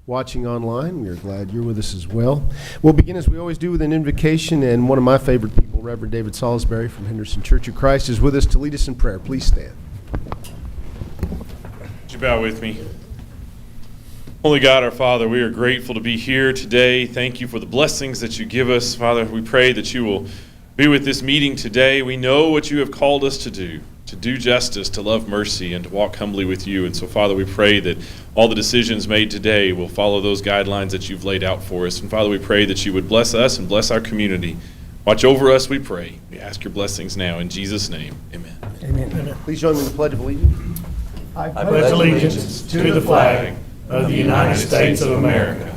Watching online, we are glad you're with us as well. We'll begin as we always do with an invocation, and one of my favorite people, Reverend David Salisbury from Henderson Church of Christ, is with us to lead us in prayer. Please stand. Would you bow with me? Holy God, our Father, we are grateful to be here today. Thank you for the blessings that you give us. Father, we pray that you will be with this meeting today. We know what you have called us to do justice, to love mercy, and to walk humbly with you. And so, Father, we pray that all the decisions made today will follow those guidelines that you've laid out for us. And Father, we pray that you would bless us and bless our community. Watch over us, we pray. We ask your blessings now in Jesus' name. Amen. Amen. Please join me in the Pledge of Allegiance. I pledge allegiance to the flag of the United States of America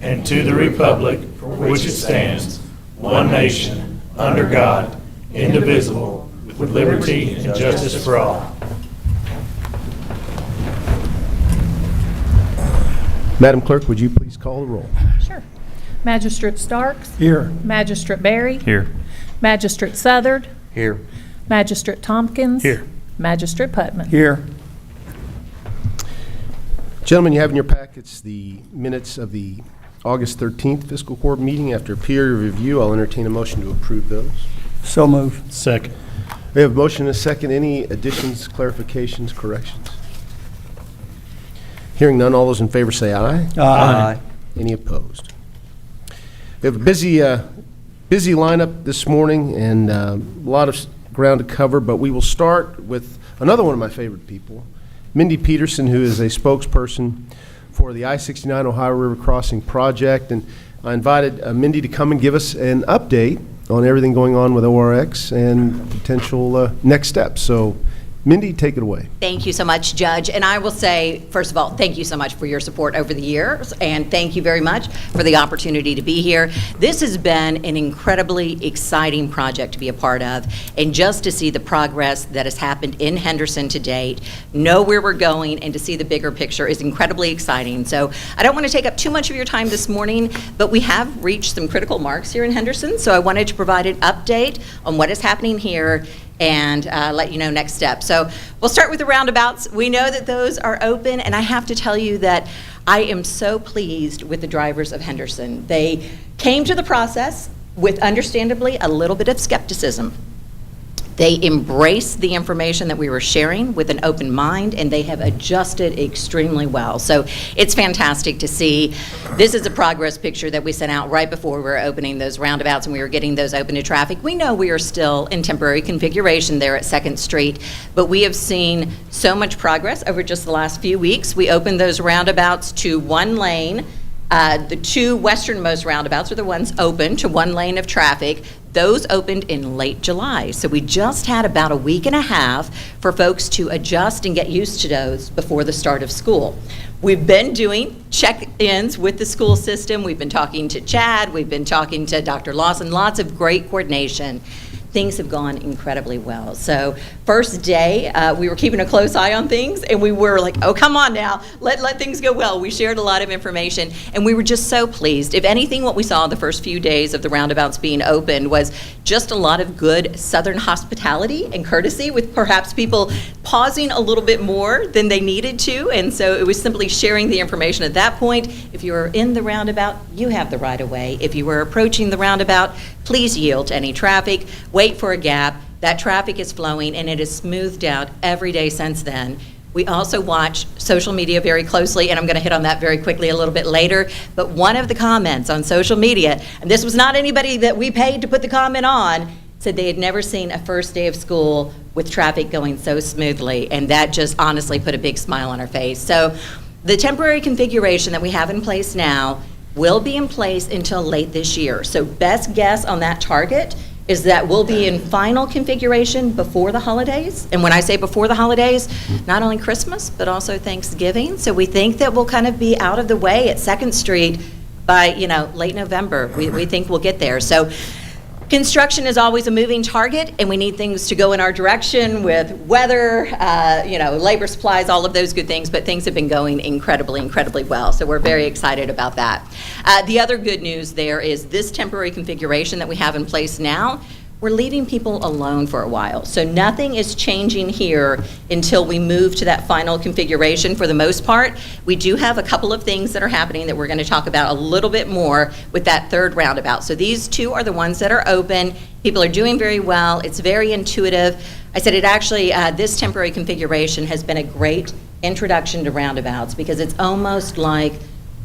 and to the republic for which it stands, one nation, under God, indivisible, with liberty and justice for all. Madam Clerk, would you please call the roll? Sure. Magistrate Starks. Here. Magistrate Berry. Here. Magistrate Southard. Here. Magistrate Tompkins. Here. Magistrate Putman. Here. Gentlemen, you have in your packets the minutes of the August 13th fiscal court meeting. After a peer review, I'll entertain a motion to approve those. So moved. Second. We have a motion and a second. Any additions, clarifications, corrections? Hearing none, all those in favor say aye. Aye. Any opposed? We have a busy lineup this morning and a lot of ground to cover, but we will start with another one of my favorite people, Mindy Peterson, who is a spokesperson for the I-69 Ohio River Crossing project. And I invited Mindy to come and give us an update on everything going on with ORX and potential next steps. So, Mindy, take it away. Thank you so much, Judge. And I will say, first of all, thank you so much for your support over the years, and thank you very much for the opportunity to be here. This has been an incredibly exciting project to be a part of, and just to see the progress that has happened in Henderson to date, know where we're going, and to see the bigger picture is incredibly exciting. So I don't want to take up too much of your time this morning, but we have reached some critical marks here in Henderson, so I wanted to provide an update on what is happening here and let you know next steps. So we'll start with the roundabouts. We know that those are open, and I have to tell you that I am so pleased with the drivers of Henderson. They came to the process with, understandably, a little bit of skepticism. They embraced the information that we were sharing with an open mind, and they have adjusted extremely well. So it's fantastic to see. This is a progress picture that we sent out right before we were opening those roundabouts and we were getting those open to traffic. We know we are still in temporary configuration there at 2nd Street, but we have seen so much progress over just the last few weeks. We opened those roundabouts to one lane. The two westernmost roundabouts are the ones open to one lane of traffic. Those opened in late July. So we just had about a week and a half for folks to adjust and get used to those before the start of school. We've been doing check-ins with the school system. We've been talking to Chad. We've been talking to Dr. Lawson. Lots of great coordination. Things have gone incredibly well. So first day, we were keeping a close eye on things, and we were like, oh, come on now, let things go well. We shared a lot of information, and we were just so pleased. If anything, what we saw the first few days of the roundabouts being opened was just a lot of good Southern hospitality and courtesy, with perhaps people pausing a little bit more than they needed to, and so it was simply sharing the information at that point. If you were in the roundabout, you have the right of way. If you were approaching the roundabout, please yield to any traffic. Wait for a gap. That traffic is flowing, and it is smoothed out every day since then. We also watch social media very closely, and I'm going to hit on that very quickly a little bit later. But one of the comments on social media, and this was not anybody that we paid to put the comment on, said they had never seen a first day of school with traffic going so smoothly, and that just honestly put a big smile on our face. So the temporary configuration that we have in place now will be in place until late this year. So best guess on that target is that we'll be in final configuration before the holidays. And when I say before the holidays, not only Christmas, but also Thanksgiving. So we think that we'll kind of be out of the way at 2nd Street by, late November. We think we'll get there. So construction is always a moving target, and we need things to go in our direction with weather, labor supplies, all of those good things, but things have been going incredibly well. So we're very excited about that. The other good news there is this temporary configuration that we have in place now we're leaving people alone for a while. So nothing is changing here until we move to that final configuration for the most part. We do have a couple of things that are happening that we're going to talk about a little bit more with that third roundabout. So these two are the ones that are open. People are doing very well. It's very intuitive. I said it actually, this temporary configuration has been a great introduction to roundabouts because it's almost like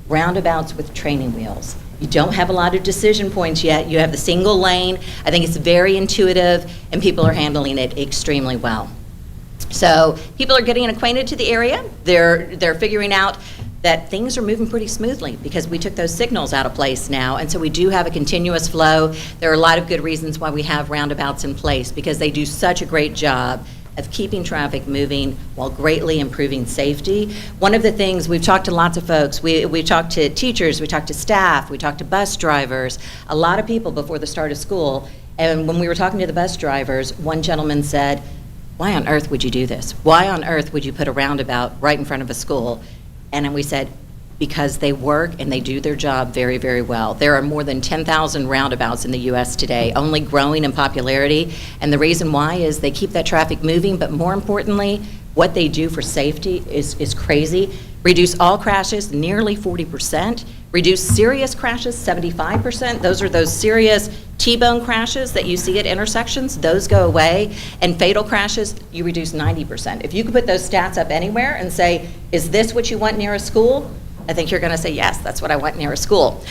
roundabouts with training wheels. You don't have a lot of decision points yet. You have the single lane. I think it's very intuitive, and people are handling it extremely well. So people are getting acquainted to the area. They're figuring out that things are moving pretty smoothly because we took those signals out of place now, and so we do have a continuous flow. There are a lot of good reasons why we have roundabouts in place because they do such a great job of keeping traffic moving while greatly improving safety. One of the things, we've talked to lots of folks, we've talked to teachers, we talked to staff, we talked to bus drivers, a lot of people before the start of school, and when we were talking to the bus drivers, one gentleman said, why on earth would you do this? Why on earth would you put a roundabout right in front of a school? And then we said, because they work and they do their job very, very well. There are more than 10,000 roundabouts in the U.S. today, only growing in popularity. And the reason why is they keep that traffic moving, but more importantly, what they do for safety is crazy. Reduce all crashes nearly 40%, reduce serious crashes 75%. Those are those serious T-bone crashes that you see at intersections, those go away. And fatal crashes, you reduce 90%. If you could put those stats up anywhere and say, is this what you want near a school? I think you're going to say, yes, that's what I want near a school.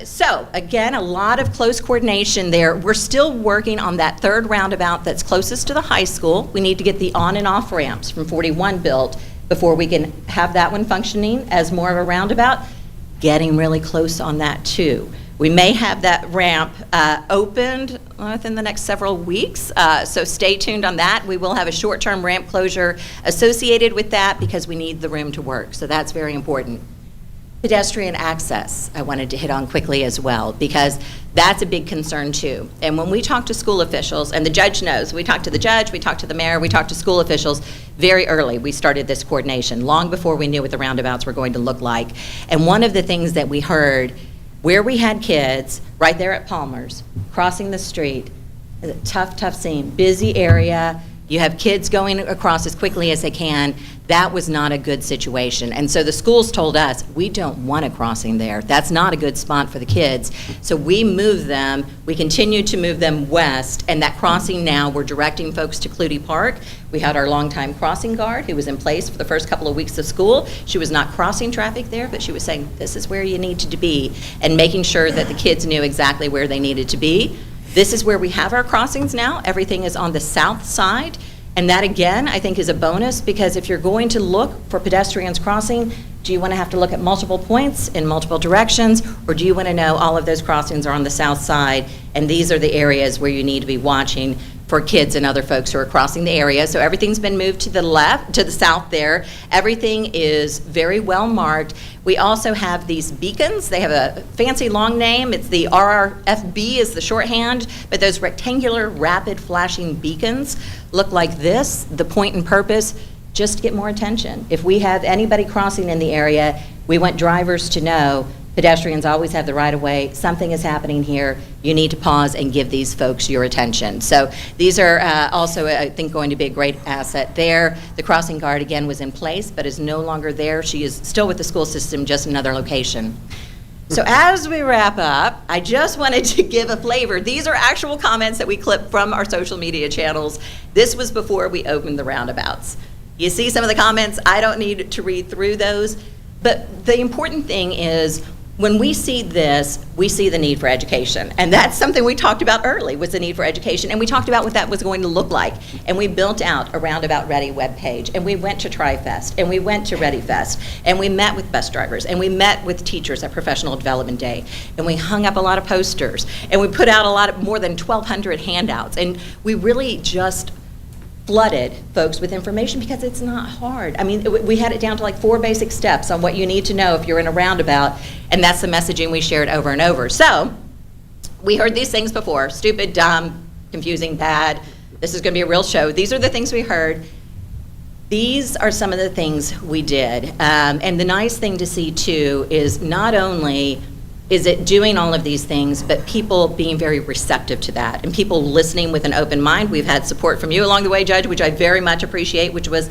So again, a lot of close coordination there. We're still working on that third roundabout that's closest to the high school. We need to get the on and off ramps from 41 built before we can have that one functioning as more of a roundabout. Getting really close on that too. We may have that ramp opened within the next several weeks, so stay tuned on that. We will have a short-term ramp closure associated with that because we need the room to work, so that's very important. Pedestrian access, I wanted to hit on quickly as well, because that's a big concern too. And when we talk to school officials, and the judge knows, we talk to the judge, we talk to the mayor, we talk to school officials very early. We started this coordination long before we knew what the roundabouts were going to look like. And one of the things that we heard, where we had kids right there at Palmer's, crossing the street, tough scene, busy area, you have kids going across as quickly as they can. That was not a good situation. And so the schools told us, we don't want a crossing there. That's not a good spot for the kids. So we moved them, we continue to move them west, and that crossing now, we're directing folks to Clutie Park. We had our longtime crossing guard who was in place for the first couple of weeks of school. She was not crossing traffic there, but she was saying, this is where you need to be, and making sure that the kids knew exactly where they needed to be. This is where we have our crossings now. Everything is on the south side. And that, again, I think is a bonus, because if you're going to look for pedestrians crossing, do you want to have to look at multiple points in multiple directions, or do you want to know all of those crossings are on the south side, and these are the areas where you need to be watching for kids and other folks who are crossing the area. So everything's been moved to the left, to the south there. Everything is very well marked. We also have these beacons. They have a fancy long name. It's the RRFB is the shorthand, but those rectangular rapid flashing beacons look like this. The point and purpose, just to get more attention. If we have anybody crossing in the area, we want drivers to know pedestrians always have the right of way. Something is happening here. You need to pause and give these folks your attention. So these are also, I think, going to be a great asset there. The crossing guard, again, was in place, but is no longer there. She is still with the school system, just another location. So as we wrap up, I just wanted to give a flavor. These are actual comments that we clipped from our social media channels. This was before we opened the roundabouts. You see some of the comments. I don't need to read through those. But the important thing is, when we see this, we see the need for education. And that's something we talked about early, was the need for education. And we talked about what that was going to look like. And we built out a Roundabout Ready webpage. And we went to TriFest. And we went to ReadyFest. And we met with bus drivers. And we met with teachers at Professional Development Day. And we hung up a lot of posters. And we put out more than 1,200 handouts. And we really just flooded folks with information, because it's not hard. I mean, we had it down to like 4 basic steps on what you need to know if you're in a roundabout, and that's the messaging we shared over and over. So we heard these things before: stupid, dumb, confusing, bad. This is going to be a real show. These are the things we heard. These are some of the things we did. And the nice thing to see too is not only is it doing all of these things, but people being very receptive to that and people listening with an open mind. We've had support from you along the way, Judge, which I very much appreciate, which was,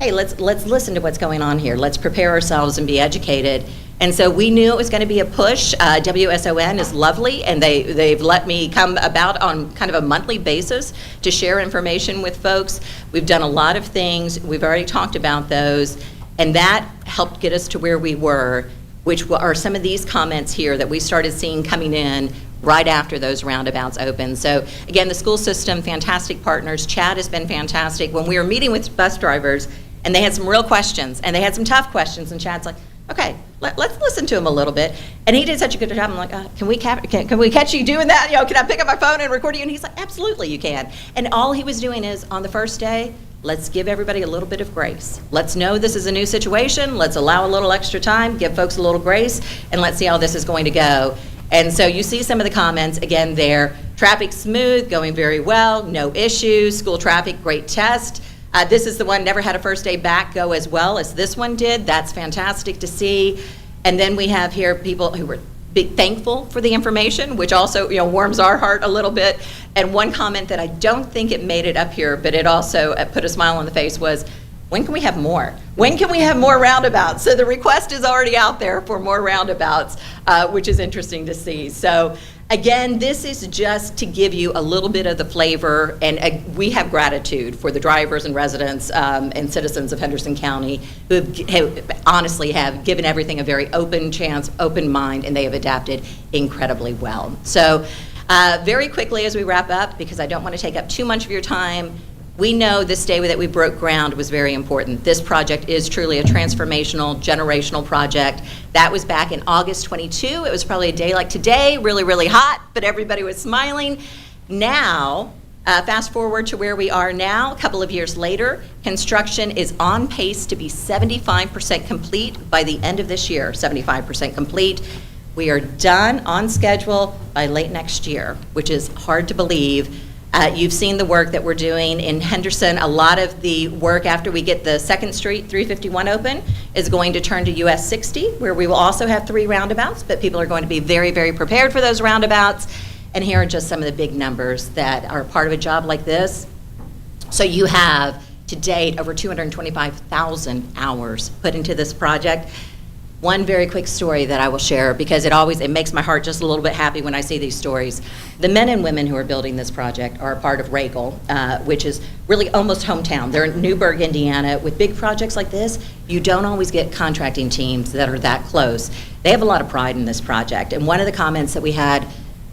hey, let's listen to what's going on here. Let's prepare ourselves and be educated. And so we knew it was going to be a push. WSON is lovely, and they've let me come about on kind of a monthly basis to share information with folks. We've done a lot of things. We've already talked about those, and that helped get us to where we were, which are some of these comments here that we started seeing coming in right after those roundabouts opened. So again, the school system, fantastic partners. Chad has been fantastic. When we were meeting with bus drivers, and they had some real questions, and they had some tough questions, and Chad's like, okay, let's listen to him a little bit. And he did such a good job. I'm like, can we catch you doing that? Can I pick up my phone and record you? And he's like, absolutely, you can. And all he was doing is, on the first day, let's give everybody a little bit of grace. Let's know this is a new situation. Let's allow a little extra time, give folks a little grace, and let's see how this is going to go. And so you see some of the comments, again, there. Traffic smooth, going very well, no issues. School traffic, great test. This is the one, never had a first day back go as well as this one did. That's fantastic to see. And then we have here people who were thankful for the information, which also warms our heart a little bit. And one comment that I don't think it made it up here, but it also put a smile on the face was, when can we have more? When can we have more roundabouts? So the request is already out there for more roundabouts, which is interesting to see. So again, this is just to give you a little bit of the flavor, and we have gratitude for the drivers and residents and citizens of Henderson County who honestly have given everything a very open chance, open mind, and they have adapted incredibly well. So very quickly as we wrap up, because I don't want to take up too much of your time, we know this day that we broke ground was very important. This project is truly a transformational, generational project. That was back in August 22. It was probably a day like today, really, really hot, but everybody was smiling. Now, fast forward to where we are now, a couple of years later, construction is on pace to be 75% complete by the end of this year, 75% complete. We are done on schedule by late next year, which is hard to believe. You've seen the work that we're doing in Henderson. A lot of the work after we get the 2nd Street 351 open is going to turn to US 60, where we will also have 3 roundabouts, but people are going to be very, very prepared for those roundabouts. And here are just some of the big numbers that are part of a job like this. So you have, to date, over 225,000 hours put into this project. One very quick story that I will share, because it makes my heart just a little bit happy when I see these stories. The men and women who are building this project are a part of Regal, which is really almost hometown. They're in Newburgh, Indiana. With big projects like this, you don't always get contracting teams that are that close. They have a lot of pride in this project. And one of the comments that we had,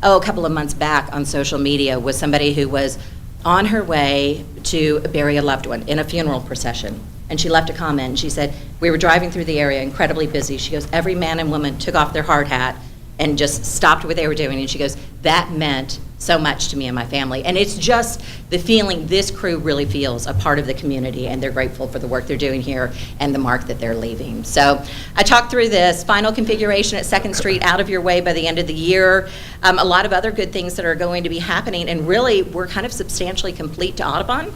a couple of months back on social media was somebody who was on her way to bury a loved one in a funeral procession. And she left a comment, and she said, we were driving through the area, incredibly busy. She goes, every man and woman took off their hard hat and just stopped what they were doing. And she goes, that meant so much to me and my family. And it's just the feeling this crew really feels a part of the community, and they're grateful for the work they're doing here and the mark that they're leaving. So I talked through this. Final configuration at 2nd Street out of your way by the end of the year. A lot of other good things that are going to be happening, and really we're kind of substantially complete to Audubon,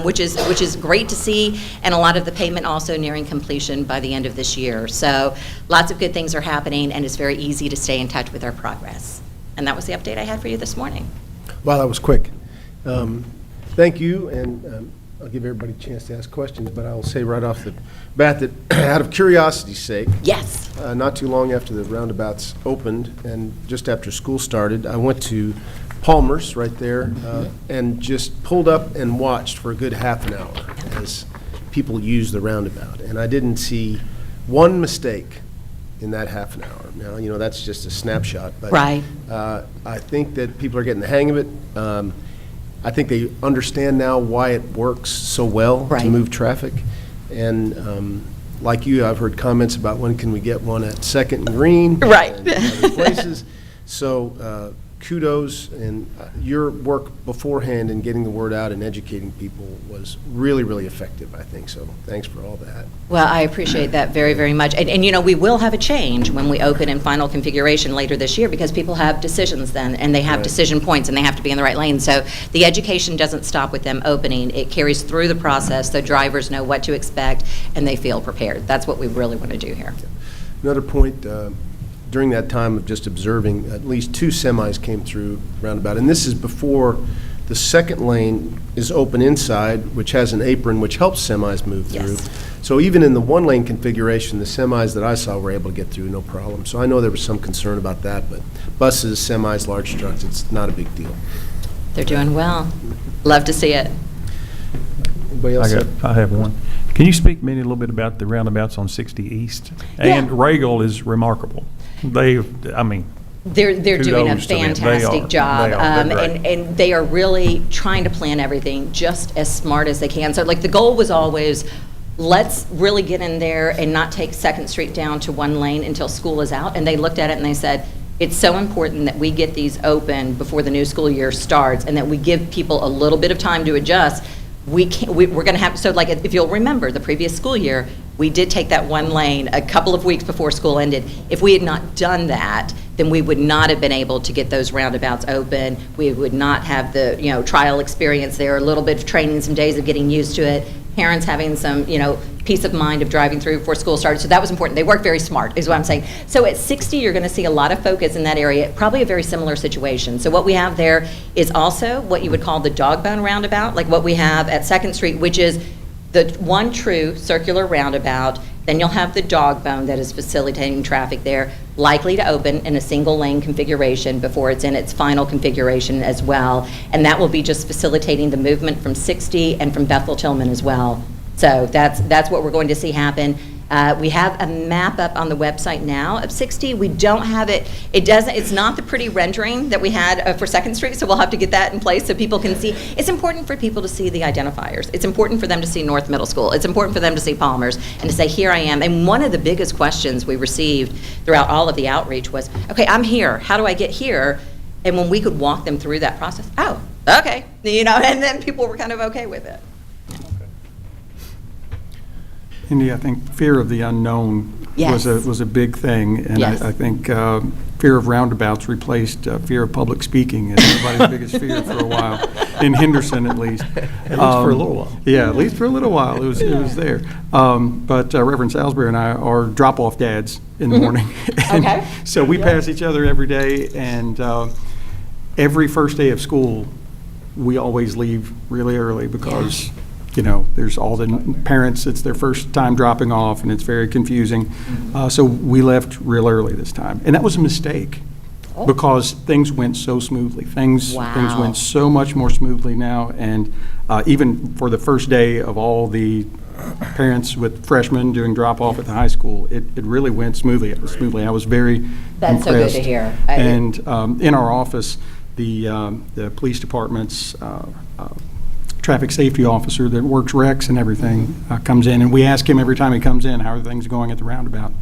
which is great to see, and a lot of the pavement also nearing completion by the end of this year. So lots of good things are happening, and it's very easy to stay in touch with our progress. And that was the update I had for you this morning. Wow, that was quick. Thank you, and I'll give everybody a chance to ask questions, but I will say right off the bat that out of curiosity's sake, Yes. not too long after the roundabouts opened and just after school started, I went to Palmer's right there and just pulled up and watched for a good half an hour as people used the roundabout. And I didn't see one mistake in that half an hour. Now, that's just a snapshot, but Right. I think that people are getting the hang of it. I think they understand now why it works so well Right. to move traffic. And like you, I've heard comments about when can we get one at 2nd and Green. Right. And other places. So kudos, and your work beforehand in getting the word out and educating people was really, really effective, I think. So thanks for all that. Well, I appreciate that very, very much. And we will have a change when we open in final configuration later this year, because people have decisions then, and they have Right. decision points, and they have to be in the right lane. So the education doesn't stop with them opening. It carries through the process, so drivers know what to expect, and they feel prepared. That's what we really want to do here. Another point, during that time of just observing, at least 2 semis came through roundabout. And this is before the second lane is open inside, which has an apron, which helps semis move through. Yes. So even in the 1-lane configuration, the semis that I saw were able to get through, no problem. So I know there was some concern about that, but buses, semis, large trucks, it's not a big deal. They're doing well. Love to see it. Anybody else? I have one. Can you speak maybe a little bit about the roundabouts on 60 East? And Yeah. Regal is remarkable. I mean, They're doing a Kudos to them. They fantastic are. job. They are. They're great. And they are really trying to plan everything just as smart as they can. So like the goal was always, let's really get in there and not take Second Street down to 1 lane until school is out. And they looked at it and they said, it's so important that we get these open before the new school year starts and that we give people a little bit of time to adjust. We're going to have, so like if you'll remember the previous school year, we did take that 1 lane a couple of weeks before school ended. If we had not done that, then we would not have been able to get those roundabouts open. We would not have the, trial experience there, a little bit of training, some days of getting used to it, parents having some, peace of mind of driving through before school started. So that was important. They worked very smart, is what I'm saying. So at 60, you're going to see a lot of focus in that area, probably a very similar situation. So what we have there is also what you would call the dog bone roundabout, like what we have at 2nd Street, which is the one true circular roundabout. Then you'll have the dog bone that is facilitating traffic there, likely to open in a single lane configuration before it's in its final configuration as well. And that will be just facilitating the movement from 60 and from Bethel Tillman as well. So that's what we're going to see happen. We have a map up on the website now of 60. We don't have it. It's not the pretty rendering that we had for 2nd Street, so we'll have to get that in place so people can see. It's important for people to see the identifiers. It's important for them to see North Middle School. It's important for them to see Palmer's and to say, here I am. And one of the biggest questions we received throughout all of the outreach was, okay, I'm here. How do I get here? And when we could walk them through that process, oh, okay. And then people were kind of okay with it. Indy, I think fear of the unknown Yes. was a big thing. And Yes. I think fear of roundabouts replaced fear of public speaking as everybody's biggest fear for a while, in Henderson at least. At least for a little while. Yeah, at least for a little while. It was there. But Reverend Salisbury and I are drop-off dads in the morning. And Okay. so we pass each other every day, and every first day of school, we always leave really early because there's all the parents, it's their first time dropping off, and it's very confusing. So we left real early this time. And that was a mistake because things went so smoothly. Things Wow. went so much more smoothly now. And even for the first day of all the parents with freshmen doing drop-off at the high school, it really went smoothly. I was very That's so good impressed. to hear. And in our office, the police department's traffic safety officer that works wrecks and everything comes in, and we ask him every time he comes in, how are things going at the roundabout?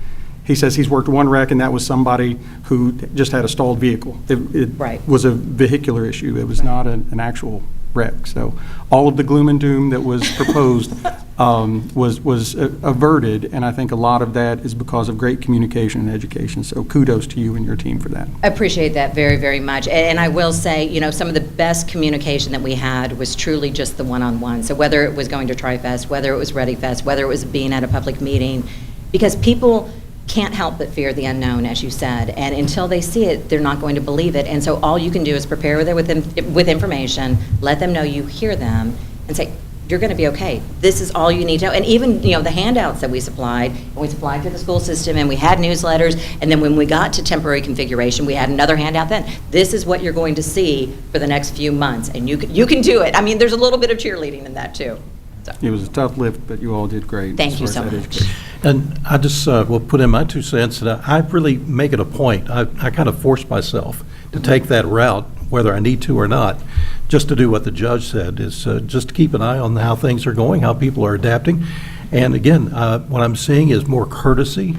He says he's worked one wreck, and that was somebody who just had a stalled vehicle. It Right. was a vehicular issue. It was not an actual wreck. So all of the gloom and doom that was proposed was averted, and I think a lot of that is because of great communication and education. So kudos to you and your team for that. I appreciate that very, very much. And I will say, some of the best communication that we had was truly just the one-on-one. So whether it was going to TriFest, whether it was ReadyFest, whether it was being at a public meeting, because people can't help but fear the unknown, as you said. And until they see it, they're not going to believe it. And so all you can do is prepare with information, let them know you hear them, and say, you're going to be okay. This is all you need to know. And even, the handouts that we supplied to the school system, and we had newsletters, and then when we got to temporary configuration, we had another handout then. This is what you're going to see for the next few months, and you can do it. I mean, there's a little bit of cheerleading in that, too. So, It was a tough lift, but you all did great. Thank as you far so as that much. education. And I just will put in my 2 cents that I really make it a point. I kind of force myself to take that route, whether I need to or not, just to do what the judge said, is just to keep an eye on how things are going, how people are adapting. And again, what I'm seeing is more courtesy.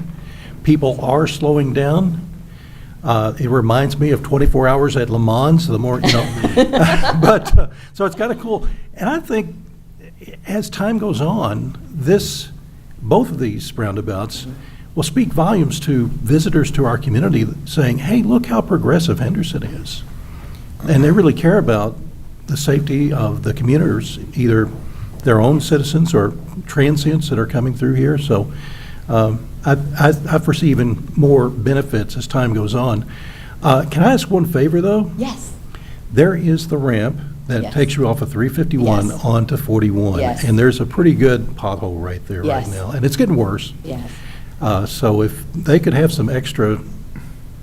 People are slowing down. It reminds me of 24 hours at Le Mans, the more, but, so it's kind of cool. And I think as time goes on, both of these roundabouts will speak volumes to visitors to our community saying, hey, look how progressive Henderson is. And they really care about the safety of the commuters, either their own citizens or transients that are coming through here. So I foresee even more benefits as time goes on. Can I ask one favor, though? Yes. There is the ramp that Yes. takes you off of 351 Yes. onto 41. Yes. And there's a pretty good pothole right there right Yes. now, and it's getting worse. Yes. So if they could have some extra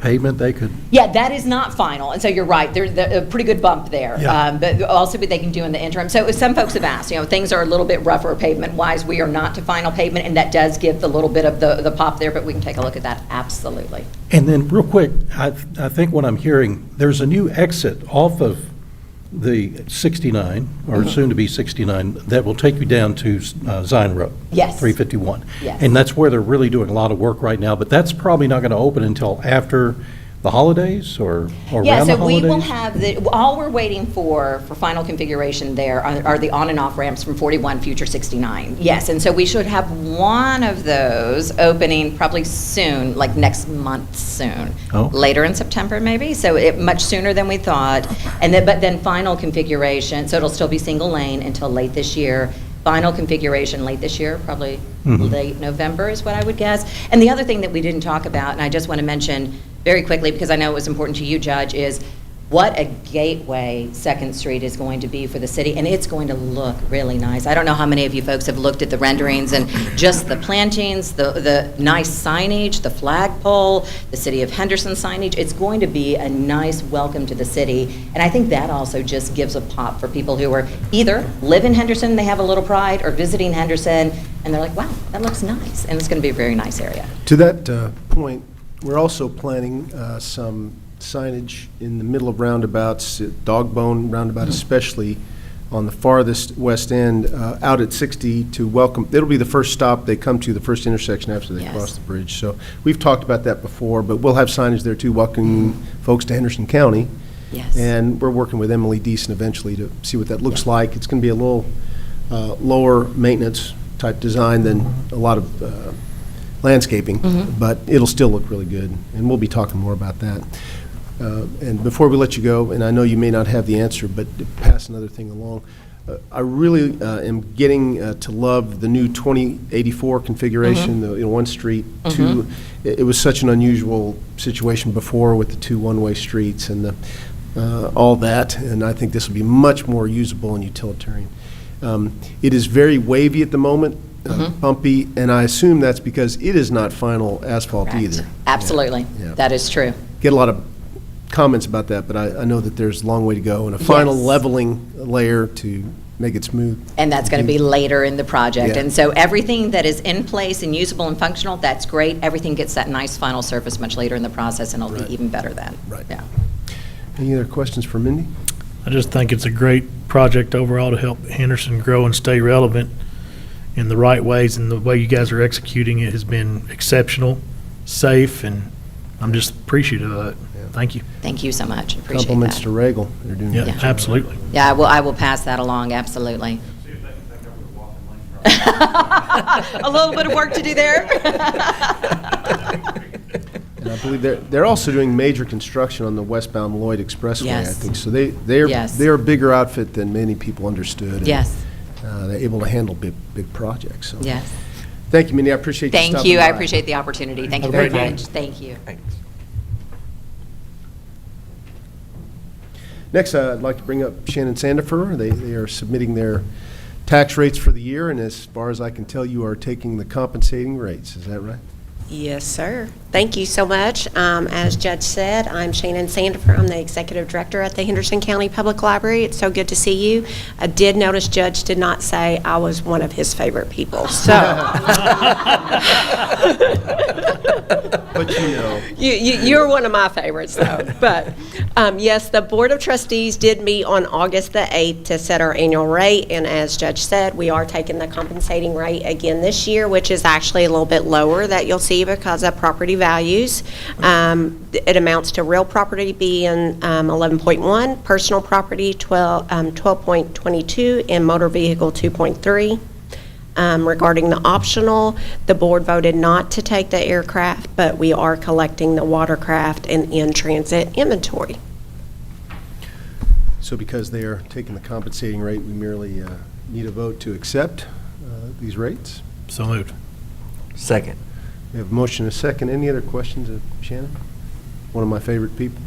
pavement, they could, Yeah, that is not final, and so you're right, there's a pretty good bump there. Yeah. But also what they can do in the interim. So some folks have asked, things are a little bit rougher pavement-wise. We are not to final pavement, and that does give the little bit of the pop there, but we can take a look at that, absolutely. and then real quick, I think what I'm hearing, there's a new exit off of the 69, or soon to be 69, that will take you down to Zion Road. Yes. 351. Yes. And that's where they're really doing a lot of work right now, but that's probably not going to open until after the holidays or around the holidays? Yeah, so we will have all we're waiting for final configuration there are the on and off ramps from 41, future 69. Yes, and so we should have one of those opening probably soon, like next month soon. Oh. Later in September, maybe, so much sooner than we thought. But then final configuration, so it'll still be single lane until late this year. Final configuration late this year, probably late November is what I would guess. And the other thing that we didn't talk about, and I just want to mention very quickly, because I know it was important to you, Judge, is what a gateway Second Street is going to be for the city, and it's going to look really nice. I don't know how many of you folks have looked at the renderings and just the plantings, the nice signage, the flagpole, the City of Henderson signage. It's going to be a nice welcome to the city, and I think that also just gives a pop for people who are either live in Henderson, they have a little pride, or visiting Henderson, and they're like, wow, that looks nice, and it's going to be a very nice area. To that point, we're also planning some signage in the middle of roundabouts, Dog Bone roundabout especially, on the farthest west end, out at 60 to welcome, it'll be the first stop they come to, the first intersection after they Yes. cross the bridge. So we've talked about that before, but we'll have signage there too, welcoming folks to Henderson County. Yes. And we're working with Emily Deason eventually to see what that looks like. It's going to be a little lower maintenance type design than a lot of landscaping, but it'll still look really good, and we'll be talking more about that. And before we let you go, and I know you may not have the answer, but to pass another thing along, I really am getting to love the new 2084 configuration, the one street, two. It was such an unusual situation before with the two one-way streets and all that, and I think this will be much more usable and utilitarian. It is very wavy at the moment, bumpy, and I assume that's because it is not final asphalt Correct. either. Absolutely. Yeah. That is true. Get a lot of comments about that, but I know that there's a long way to go and a final Yes. leveling layer to make it smooth. And that's going to be later in the project. Yeah. And so everything that is in place and usable and functional, that's great. Everything gets that nice final surface much later in the process, and it'll Right. be even better then. Right. Yeah. Any other questions for Mindy? I just think it's a great project overall to help Henderson grow and stay relevant in the right ways, and the way you guys are executing it has been exceptional, safe, and I'm just appreciative of it. Thank you. Thank you so much. Appreciate Compliments that. to Regal. They're doing a Yeah, good job. absolutely. Yeah, I will pass that along, absolutely. A little bit of work to do there. And I believe they're also doing major construction on the westbound Lloyd Expressway, I Yes. think. So they're Yes. a bigger outfit than many people understood. and, Yes, They're able to handle big projects. So yes. thank you, Mindy. I appreciate you Thank stopping you. I by. appreciate the opportunity. Thank you Have a very great day. much. Thank you. Next, I'd like to bring up Shannon Sandifer. They are submitting their tax rates for the year, and as far as I can tell, you are taking the compensating rates. Is that right? Yes, sir. Thank you so much. As Judge said, I'm Shannon Sandifer. I'm the Executive Director at the Henderson County Public Library. It's so good to see you. I did notice Judge did not say I was one of his favorite people, so. But you know. You're one of my favorites, though. But, yes, the Board of Trustees did meet on August the 8th to set our annual rate, and as Judge said, we are taking the compensating rate again this year, which is actually a little bit lower that you'll see because of property values. It amounts to real property being 11.1, personal property 12.22, and motor vehicle 2.3. Regarding the optional, the board voted not to take the aircraft, but we are collecting the watercraft and in-transit inventory. So because they are taking the compensating rate, we merely need a vote to accept these rates. So moved. Second. We have a motion and a second. Any other questions of Shannon? One of my favorite people.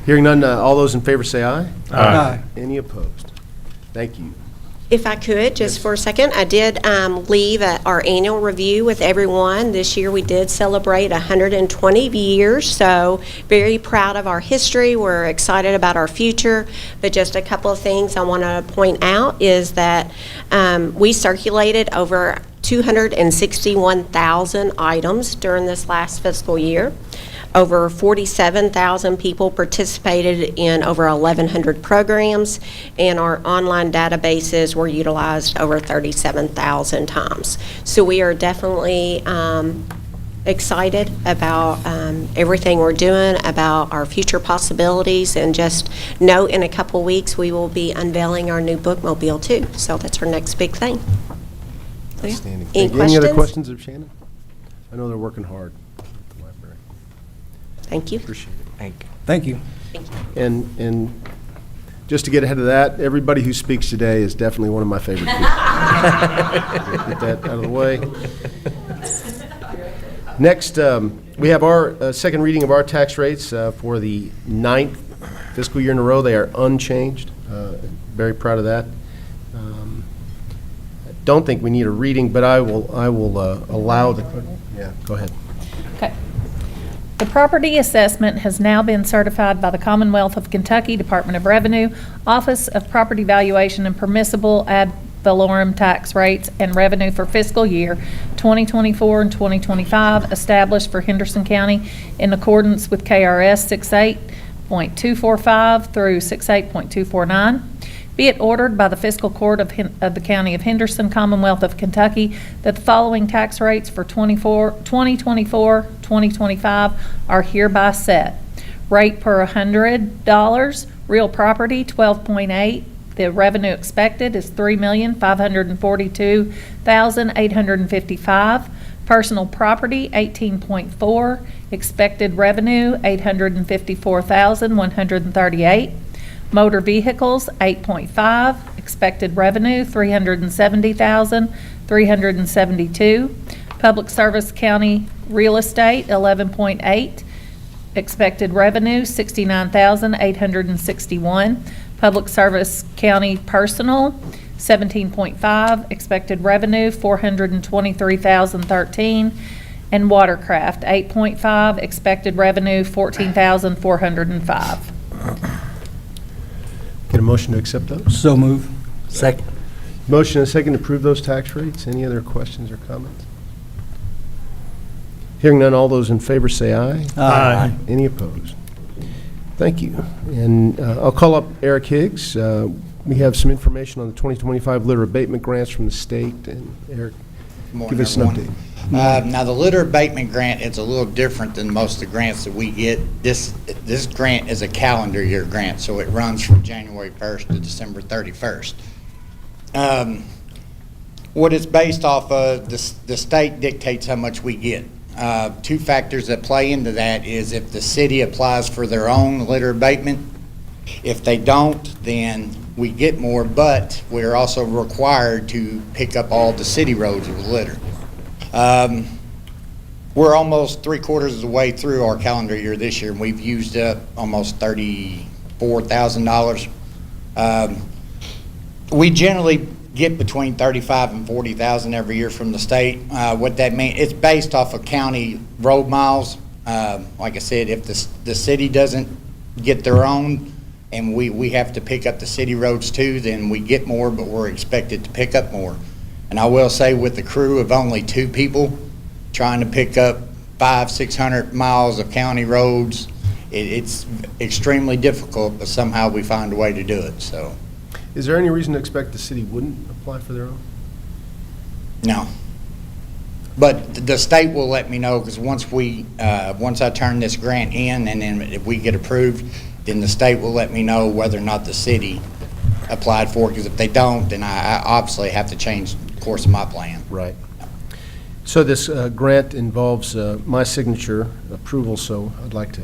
Hearing none, all those in favor say aye. Aye. Any opposed? Thank you. If I could, just for a second, I did leave our annual review with everyone. This year, we did celebrate 120 years, so very proud of our history. We're excited about our future, but just a couple of things I want to point out is that we circulated over 261,000 items during this last fiscal year. Over 47,000 people participated in over 1,100 programs, and our online databases were utilized over 37,000 times. So we are definitely excited about everything we're doing, about our future possibilities, and just know in a couple weeks we will be unveiling our new bookmobile too. So that's our next big thing. So, yeah. Outstanding. Any Thank you. Any other questions? questions of Shannon? I know they're working hard at the library. Thank you. Appreciate it. Thank you. And just to get ahead of that, everybody who speaks today is definitely one of my favorite people. Get that out of the way. Next, we have our second reading of our tax rates for the 9th fiscal year in a row. They are unchanged. Very proud of that. I don't think we need a reading, but I will allow the, yeah, go ahead. Okay. The property assessment has now been certified by the Commonwealth of Kentucky Department of Revenue, Office of Property Valuation, and permissible ad valorem tax rates and revenue for fiscal year 2024 and 2025 established for Henderson County in accordance with KRS 68.245 through 68.249. Be it ordered by the Fiscal Court of the County of Henderson, Commonwealth of Kentucky, that the following tax rates for 2024-2025 are hereby set. Rate per $100, real property 12.8. The revenue expected is $3,542,855. Personal property 18.4. Expected revenue $854,138. Motor vehicles, 8.5, expected revenue, $370,372. Public service county real estate, 11.8, expected revenue, $69,861. Public service county personal, 17.5, expected revenue, $423,013. And watercraft, 8.5, expected revenue, $14,405. Get a motion to accept those? So move. Second. Motion and a second to approve those tax rates. Any other questions or comments? Hearing none, all those in favor say aye. Aye. Any opposed? Thank you. And I'll call up Eric Higgs. We have some information on the 2025 litter abatement grants from the state. And Eric, give us an update. Now, the litter abatement grant is a little different than most of the grants that we get. This grant is a calendar year grant, so it runs from January 1st to December 31st. What it's based off of, the state dictates how much we get. Two factors that play into that is if the city applies for their own litter abatement. If they don't, then we get more, but we're also required to pick up all the city roads with litter. We're almost 3/4 of the way through our calendar year this year, and we've used up almost $34,000. We generally get between $35,000 and $40,000 every year from the state. What that means, it's based off of county road miles. Like I said, if the city doesn't get their own, and we have to pick up the city roads too, then we get more, but we're expected to pick up more. And I will say, with the crew of only 2 people trying to pick up 500-600 miles of county roads, it's extremely difficult, but somehow we find a way to do it. So, Is there any reason to expect the city wouldn't apply for their own? no. But the state will let me know, because once I turn this grant in, and then if we get approved, then the state will let me know whether or not the city applied for it, because if they don't, then I obviously have to change the course of my plan. Right. So this grant involves my signature approval, so I'd like to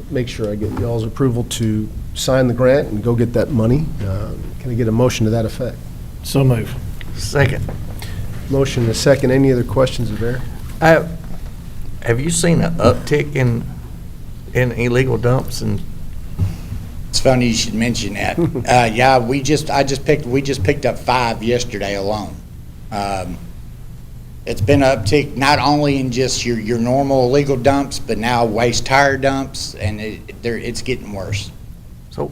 make sure I get y'all's approval to sign the grant and go get that money. Can I get a motion to that effect? So move. Second. Motion and a second. Any other questions of Eric? Have you seen an uptick in illegal dumps? And It's funny you should mention that. Yeah, we just picked up 5 yesterday alone. It's been an uptick not only in just your normal illegal dumps, but now waste tire dumps, and it's getting worse. so,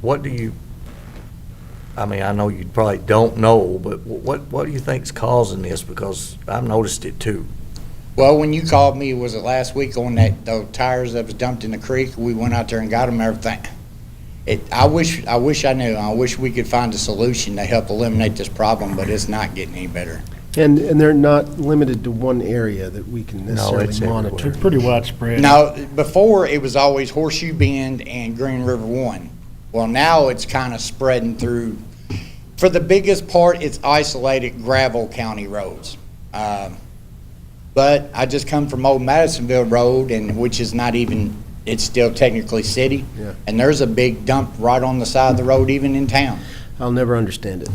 what do you? I mean, I know you probably don't know, but what do you think's causing this? Because I've noticed it too. Well, when you called me, was it last week on those tires that was dumped in the creek? We went out there and got them, everything. I wish I knew. I wish we could find a solution to help eliminate this problem, but it's not getting any better. And they're not limited to one area that we can necessarily it's monitor. everywhere. It's pretty widespread. Now, before, it was always Horseshoe Bend and Green River 1. Well, now it's kind of spreading through. For the biggest part, it's isolated gravel county roads. But I just come from Old Madisonville Road, and which is not even, it's still technically city. Yeah. And there's a big dump right on the side of the road, even in town. I'll never understand it.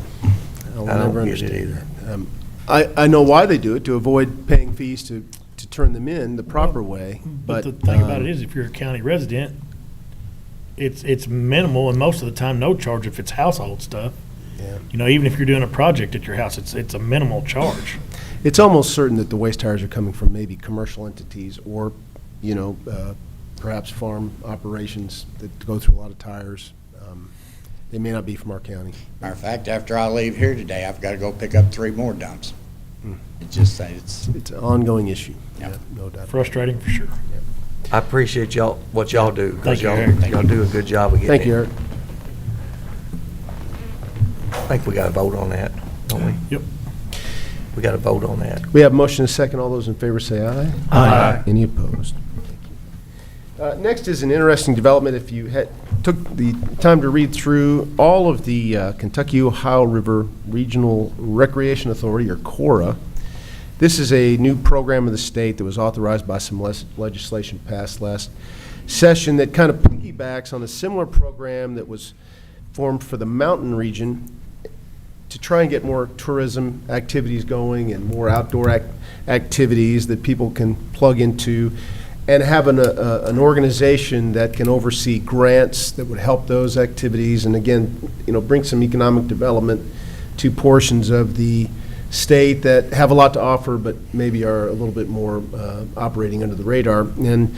I'll I don't never get it understand it. I know why they do it, to avoid paying fees to turn them in the proper way, But but. the thing about it is, if you're a county resident, it's minimal, and most of the time, no charge if it's household stuff. Yeah. You know, even if you're doing a project at your house, it's a minimal charge. It's almost certain that the waste tires are coming from maybe commercial entities or, perhaps farm operations that go through a lot of tires. They may not be from our county. Matter of fact, after I leave here today, I've got to go pick up 3 more dumps. It's It's an ongoing issue. Yeah. No doubt. Frustrating for sure. I appreciate what y'all do. 'Cause Thank you, Eric. y'all do a good job of getting Thank you, it. Eric. I think we got to vote on that, don't we? Yep. We got to vote on that. We have motion and a second. All those in favor say aye. Aye. Any opposed? Next is an interesting development. If you took the time to read through all of the Kentucky-Ohio River Regional Recreation Authority, or CORA, this is a new program of the state that was authorized by some legislation passed last session that kind of piggybacks on a similar program that was formed for the mountain region to try and get more tourism activities going and more outdoor activities that people can plug into, and have an organization that can oversee grants that would help those activities, and again, bring some economic development to portions of the state that have a lot to offer, but maybe are a little bit more operating under the radar. And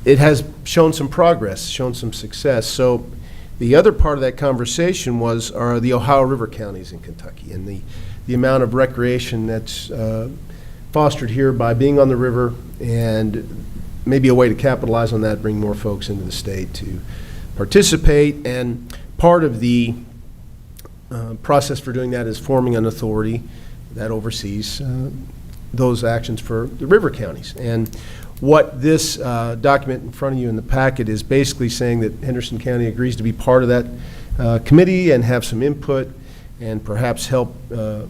it has shown some progress, shown some success. So the other part of that conversation are the Ohio River counties in Kentucky, and the amount of recreation that's fostered here by being on the river, and maybe a way to capitalize on that, bring more folks into the state to participate. And part of the process for doing that is forming an authority that oversees those actions for the river counties. And what this document in front of you in the packet is basically saying that Henderson County agrees to be part of that committee and have some input and perhaps help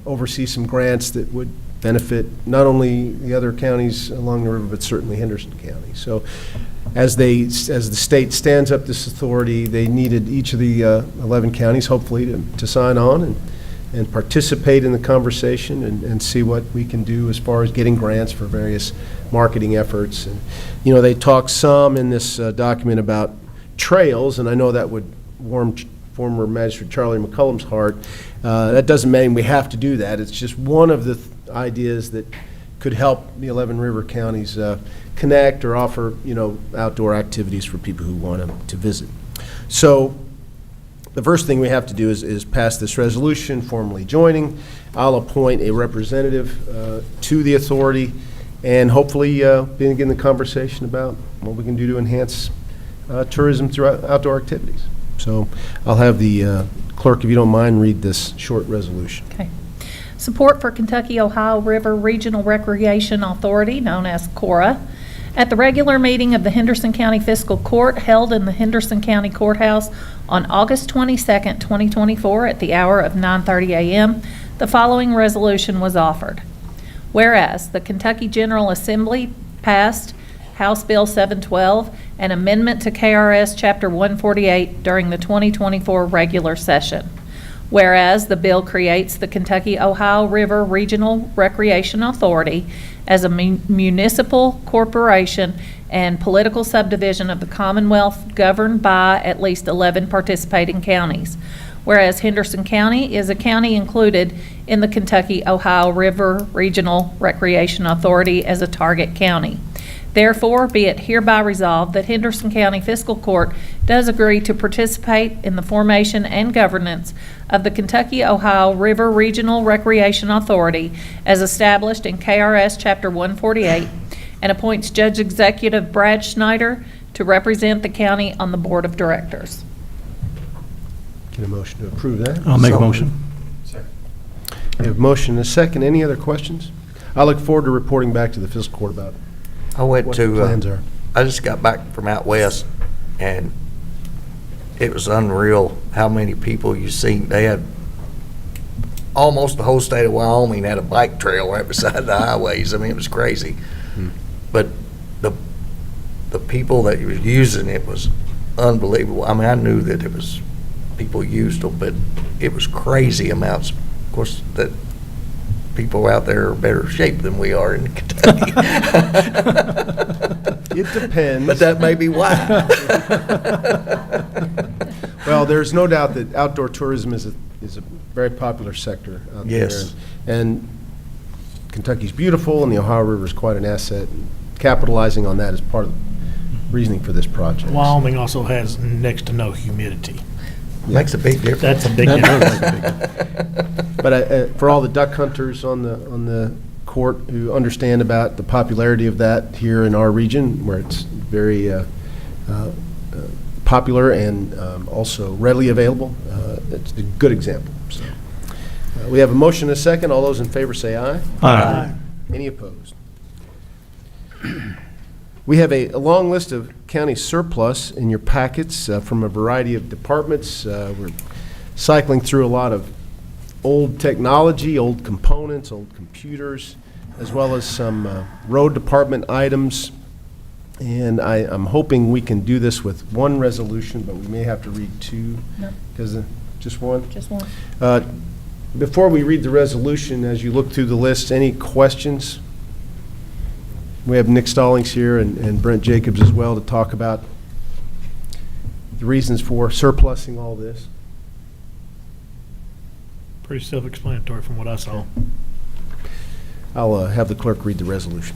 oversee some grants that would benefit not only the other counties along the river, but certainly Henderson County. So as the state stands up this authority, they needed each of the 11 counties, hopefully, to sign on and participate in the conversation and see what we can do as far as getting grants for various marketing efforts. And, they talk some in this document about trails, and I know that would warm former Magistrate Charlie McCullum's heart. That doesn't mean we have to do that. It's just one of the ideas that could help the 11 river counties connect or offer, outdoor activities for people who want to visit. So the first thing we have to do is pass this resolution, formally joining. I'll appoint a representative to the authority and hopefully begin the conversation about what we can do to enhance tourism through outdoor activities. So I'll have the clerk, if you don't mind, read this short resolution. Okay. Support for Kentucky-Ohio River Regional Recreation Authority, known as CORA, at the regular meeting of the Henderson County Fiscal Court held in the Henderson County Courthouse on August 22nd, 2024 at the hour of 9:30 a.m., the following resolution was offered. Whereas the Kentucky General Assembly passed House Bill 712, an amendment to KRS Chapter 148 during the 2024 regular session. Whereas the bill creates the Kentucky-Ohio River Regional Recreation Authority as a municipal corporation and political subdivision of the Commonwealth governed by at least 11 participating counties. Whereas Henderson County is a county included in the Kentucky-Ohio River Regional Recreation Authority as a target county. Therefore, be it hereby resolved that Henderson County Fiscal Court does agree to participate in the formation and governance of the Kentucky-Ohio River Regional Recreation Authority as established in KRS Chapter 148 and appoints Judge Executive Brad Schneider to represent the county on the Board of Directors. Get a motion to approve that? I'll make a motion. We have a motion and a second. Any other questions? I look forward to reporting back to the fiscal court about I went what the to, plans are. I just got back from out west, and it was unreal how many people you seen. They had, almost the whole state of Wyoming had a bike trail right beside the highways. I mean, it was crazy. But the people that were using it was unbelievable. I mean, I knew that it was, people used them, but it was crazy amounts. Of course, that people out there are in better shape than we are in Kentucky. It depends. But that may be why. Well, there's no doubt that outdoor tourism is a very popular sector out Yes. there. And Kentucky's beautiful, and the Ohio River is quite an asset. Capitalizing on that is part of the reasoning for this project. Wyoming also has next to no humidity. Makes a big difference. That's a big difference. But for all the duck hunters on the court who understand about the popularity of that here in our region, where it's very popular and also readily available, it's a good example. So, we have a motion and a second. All those in favor say aye. Aye. Any opposed? We have a long list of county surplus in your packets from a variety of departments. We're cycling through a lot of old technology, old components, old computers, as well as some road department items. And I'm hoping we can do this with one resolution, but we may have to read two. No. Because just one? Just one. Before we read the resolution, as you look through the list, any questions? We have Nick Stallings here and Brent Jacobs as well to talk about the reasons for surplusing all this. Pretty self-explanatory from what I saw. I'll have the clerk read the resolution.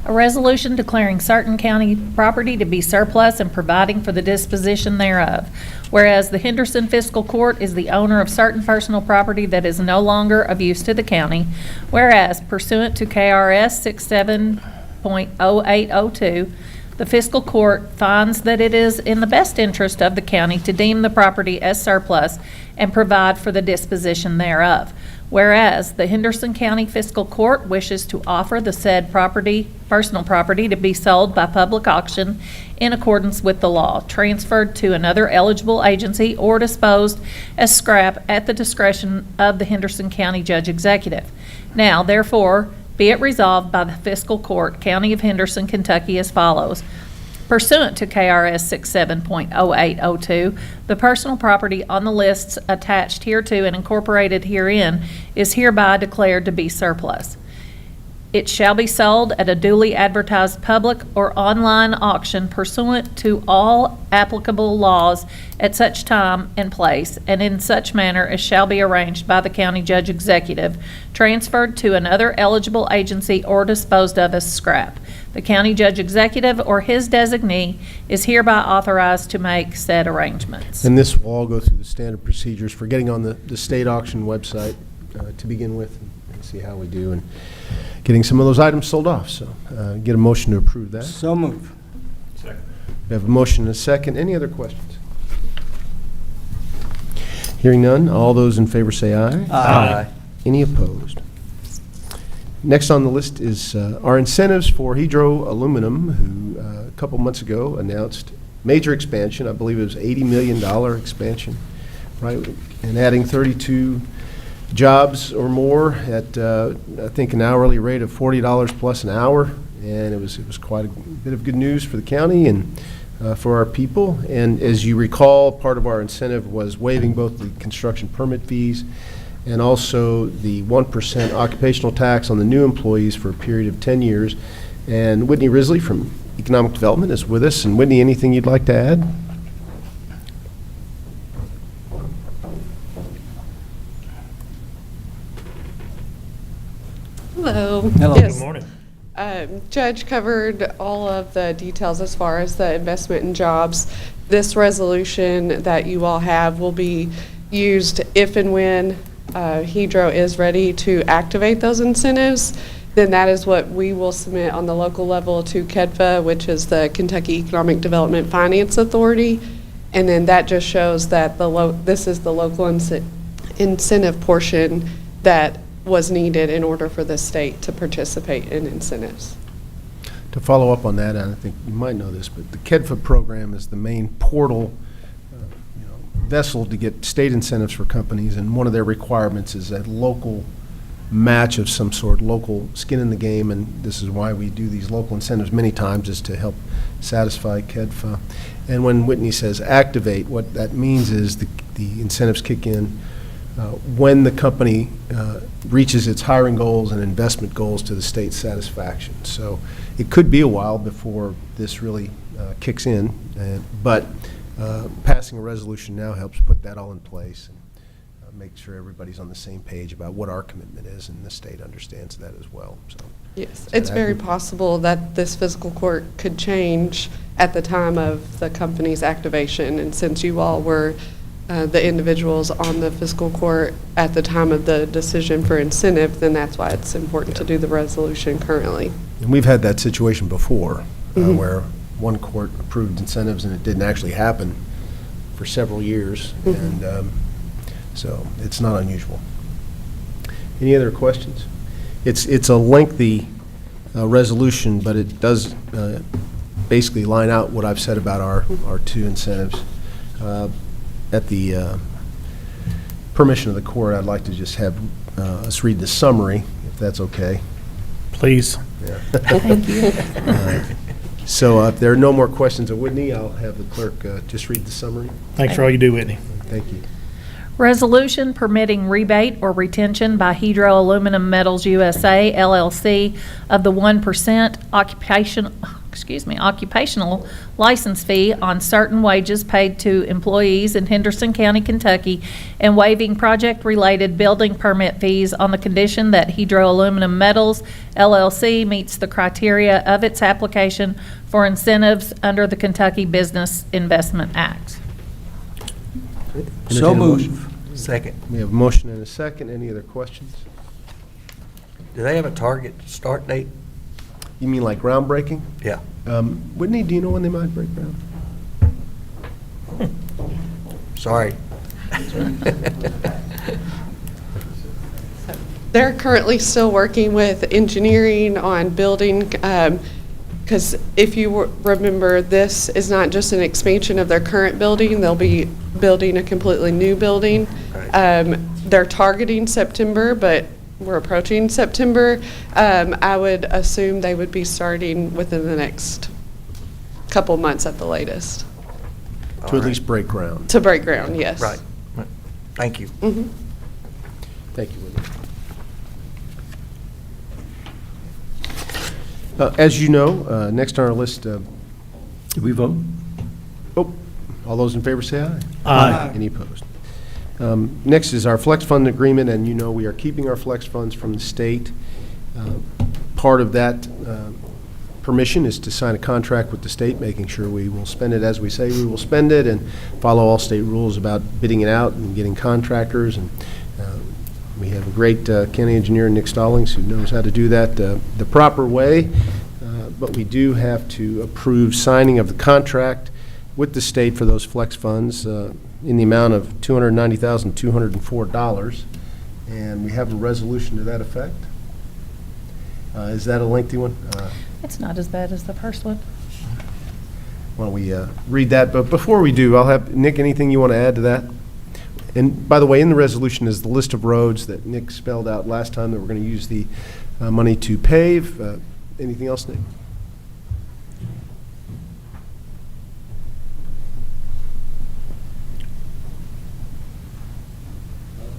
A resolution declaring certain county property to be surplus and providing for the disposition thereof. Whereas the Henderson Fiscal Court is the owner of certain personal property that is no longer of use to the county. Whereas pursuant to KRS 67.0802, the Fiscal Court finds that it is in the best interest of the county to deem the property as surplus and provide for the disposition thereof. Whereas the Henderson County Fiscal Court wishes to offer the said property, personal property, to be sold by public auction in accordance with the law, transferred to another eligible agency, or disposed as scrap at the discretion of the Henderson County Judge Executive. Now, therefore, be it resolved by the Fiscal Court, County of Henderson, Kentucky, as follows. Pursuant to KRS 67.0802, the personal property on the lists attached hereto and incorporated herein is hereby declared to be surplus. It shall be sold at a duly advertised public or online auction pursuant to all applicable laws at such time and place, and in such manner as shall be arranged by the county judge executive, transferred to another eligible agency, or disposed of as scrap. The county judge executive or his designee is hereby authorized to make said arrangements. And this will all go through the standard procedures for getting on the state auction website to begin with, and see how we do, and getting some of those items sold off. So get a motion to approve that. So move. Second. We have a motion and a second. Any other questions? Hearing none, all those in favor say aye. Aye. Any opposed? Next on the list is our incentives for Hydro Aluminum, who a couple months ago announced major expansion. I believe it was $80 million expansion, right? And adding 32 jobs or more at, I think, an hourly rate of $40 plus an hour. And it was quite a bit of good news for the county, and for our people. And as you recall, part of our incentive was waiving both the construction permit fees and also the 1% occupational tax on the new employees for a period of 10 years. And Whitney Risley from Economic Development is with us. And Whitney, anything you'd like to add? Hello. Hello. Yes. Good morning. Judge covered all of the details as far as the investment in jobs. This resolution that you all have will be used if and when Hydro is ready to activate those incentives. Then that is what we will submit on the local level to KEDFA, which is the Kentucky Economic Development Finance Authority. And then that just shows that this is the local incentive portion that was needed in order for the state to participate in incentives. To follow up on that, and I think you might know this, but the KEDFA program is the main portal vessel to get state incentives for companies, and one of their requirements is a local match of some sort, local skin in the game, and this is why we do these local incentives many times, is to help satisfy KEDFA. And when Whitney says activate, what that means is the incentives kick in when the company reaches its hiring goals and investment goals to the state's satisfaction. So it could be a while before this really kicks in, but passing a resolution now helps put that all in place and make sure everybody's on the same page about what our commitment is, and the state understands that as well. So Yes, it's very possible that this fiscal court could change at the time of the company's activation, and since you all were the individuals on the fiscal court at the time of the decision for incentive, then that's why it's important to do the resolution currently. And we've had that situation before, where one court approved incentives and it didn't actually happen for several years, and so it's not unusual. Any other questions? It's a lengthy resolution, but it does basically line out what I've said about our two incentives. At the permission of the court, I'd like to just have us read the summary, if that's okay. Please. Yeah. Thank you. So if there are no more questions of Whitney, I'll have the clerk just read the summary. Thanks for all you do, Whitney. Thank you. Resolution permitting rebate or retention by Hydro Aluminum Metals USA, LLC, of the 1% occupational license fee on certain wages paid to employees in Henderson County, Kentucky, and waiving project-related building permit fees on the condition that Hydro Aluminum Metals, LLC, meets the criteria of its application for incentives under the Kentucky Business Investment Act. So move. Second. We have a motion and a second. Any other questions? Do they have a target start date? You mean like groundbreaking? Yeah. Whitney, do you know when they might break ground? Sorry. They're currently still working with engineering on building, because if you remember, this is not just an expansion of their current building. They'll be building a completely new building. Right. They're targeting September, but we're approaching September. I would assume they would be starting within the next couple months at the latest. To at least break ground. To break ground, yes. Right. Thank you. Thank you, Whitney. As you know, next on our list, Did we vote? all those in favor say aye. Aye. Any opposed? Next is our flex fund agreement, and you know we are keeping our flex funds from the state. Part of that permission is to sign a contract with the state, making sure we will spend it as we say we will spend it, and follow all state rules about bidding it out and getting contractors. And we have a great county engineer, Nick Stallings, who knows how to do that the proper way. But we do have to approve signing of the contract with the state for those flex funds in the amount of $290,204. And we have a resolution to that effect. Is that a lengthy one? It's not as bad as the first one. Why don't we read that? But before we do, I'll have, Nick, anything you want to add to that? And by the way, in the resolution is the list of roads that Nick spelled out last time that we're going to use the money to pave. Anything else, Nick?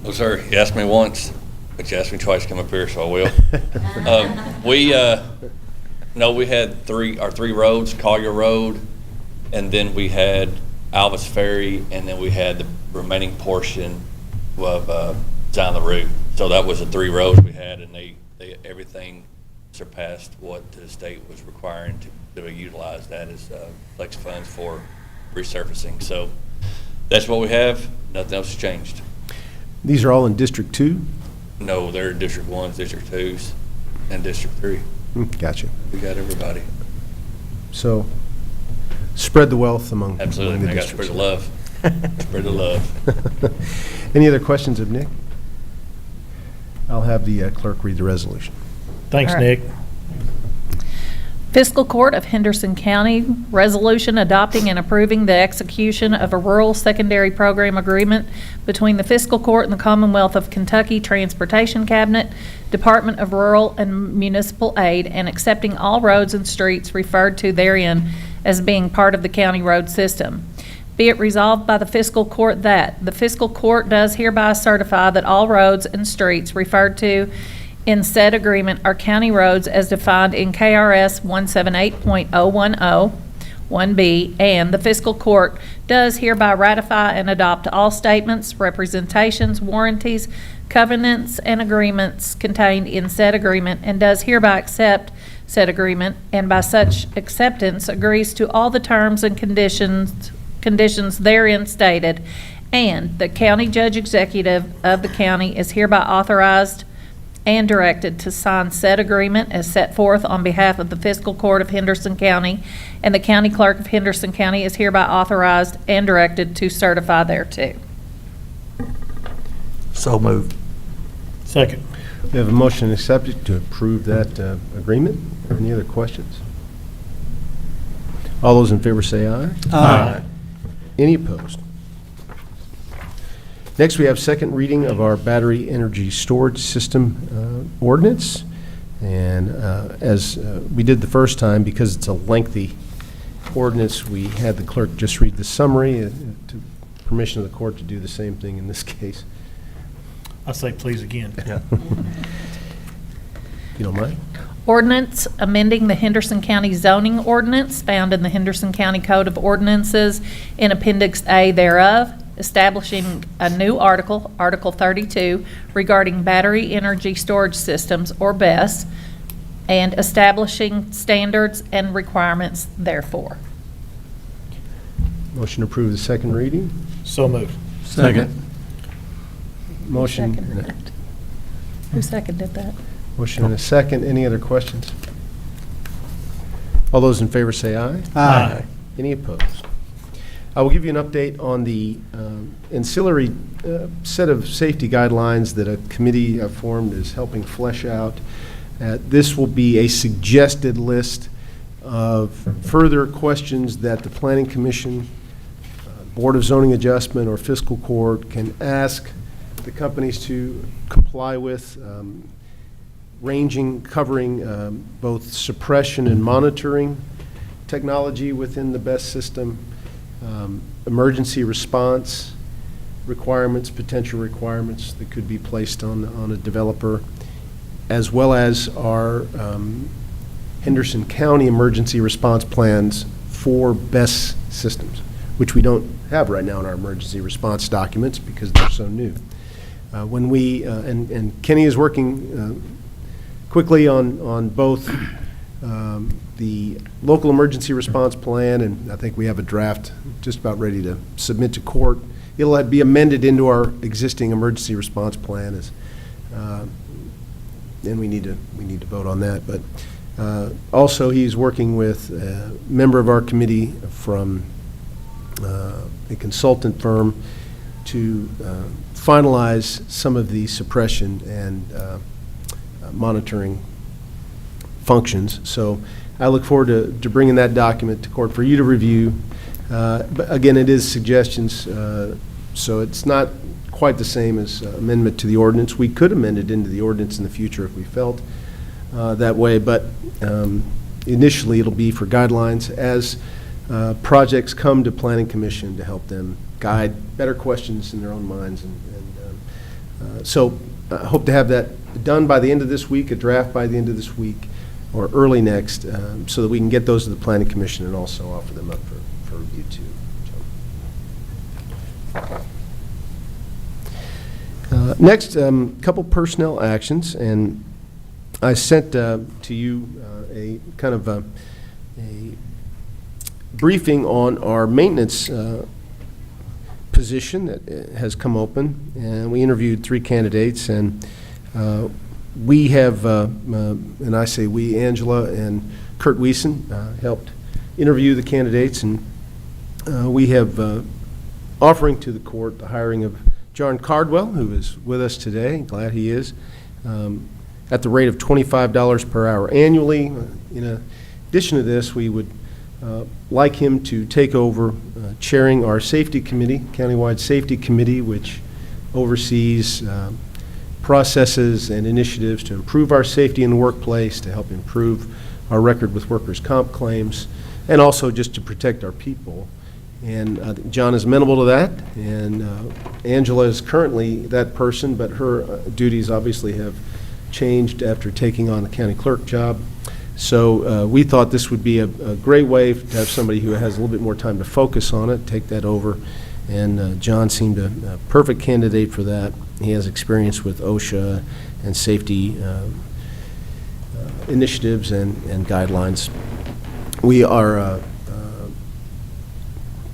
Oh, sir, you asked me once, but you asked me twice to come up here, so I will. We had our three roads, Collier Road, and then we had Alvis Ferry, and then we had the remaining portion of Zion LaRue. So that was the three roads we had, and everything surpassed what the state was requiring to utilize that as flex funds for resurfacing. So that's what we have. Nothing else has changed. These are all in District 2? No, they're District 1s, District 2s, and District 3. Gotcha. We got everybody. So spread the wealth among Absolutely. the I got to districts. spread the love. Spread the love. Any other questions of Nick? I'll have the clerk read the resolution. Thanks, All right. Nick. Fiscal Court of Henderson County, resolution adopting and approving the execution of a rural secondary program agreement between the Fiscal Court and the Commonwealth of Kentucky Transportation Cabinet, Department of Rural and Municipal Aid, and accepting all roads and streets referred to therein as being part of the county road system. Be it resolved by the Fiscal Court that the Fiscal Court does hereby certify that all roads and streets referred to in said agreement are county roads as defined in KRS 178.010, 1B, and the Fiscal Court does hereby ratify and adopt all statements, representations, warranties, covenants, and agreements contained in said agreement, and does hereby accept said agreement, and by such acceptance agrees to all the terms and conditions therein stated, and the county judge executive of the county is hereby authorized and directed to sign said agreement as set forth on behalf of the Fiscal Court of Henderson County, and the County Clerk of Henderson County is hereby authorized and directed to certify thereto. So moved. Second. We have a motion and a subject to approve that agreement. Any other questions? All those in favor say aye. Aye. Any opposed? Next, we have second reading of our battery energy storage system ordinance. And as we did the first time, because it's a lengthy ordinance, we had the clerk just read the summary to permission of the court to do the same thing in this case. I say please again. Yeah. You don't mind? Ordinance amending the Henderson County zoning ordinance found in the Henderson County Code of Ordinances in Appendix A thereof, establishing a new article, Article 32, regarding battery energy storage systems, or BESS, and establishing standards and requirements therefore. Motion to approve the second reading. So moved. Second. Who Motion. seconded that? Who seconded that? Motion and a second. Any other questions? All those in favor say aye. Aye. Any opposed? I will give you an update on the ancillary set of safety guidelines that a committee I've formed is helping flesh out. This will be a suggested list of further questions that the Planning Commission, Board of Zoning Adjustment, or Fiscal Court can ask the companies to comply with, covering both suppression and monitoring technology within the BESS system, emergency response requirements, potential requirements that could be placed on a developer, as well as our Henderson County emergency response plans for BESS systems, which we don't have right now in our emergency response documents because they're so new. When we, and Kenny is working quickly on both the local emergency response plan, and I think we have a draft just about ready to submit to court. It'll be amended into our existing emergency response plan, and we need to vote on that. But also, he's working with a member of our committee from a consultant firm to finalize some of the suppression and monitoring functions. So I look forward to bringing that document to court for you to review. But again, it is suggestions, so it's not quite the same as amendment to the ordinance. We could amend it into the ordinance in the future if we felt that way, but initially it'll be for guidelines as projects come to Planning Commission to help them guide better questions in their own minds and So I hope to have that done by the end of this week, a draft by the end of this week, or early next, so that we can get those to the Planning Commission and also offer them up for review too. Next, couple personnel actions, and I sent to you a kind of a briefing on our maintenance position that has come open, and we interviewed 3 candidates, and we have, and I say we, Angela and Kurt Wiesen, helped interview the candidates, and we have offering to the court the hiring of John Cardwell, who is with us today, glad he is, at the rate of $25 per hour annually. In addition to this, we would like him to take over chairing our safety committee, countywide safety committee, which oversees processes and initiatives to improve our safety in the workplace, to help improve our record with workers' comp claims, and also just to protect our people. And John is amenable to that, and Angela is currently that person, but her duties obviously have changed after taking on the county clerk job. So we thought this would be a great way to have somebody who has a little bit more time to focus on it, take that over, and John seemed a perfect candidate for that. He has experience with OSHA and safety initiatives and guidelines. We are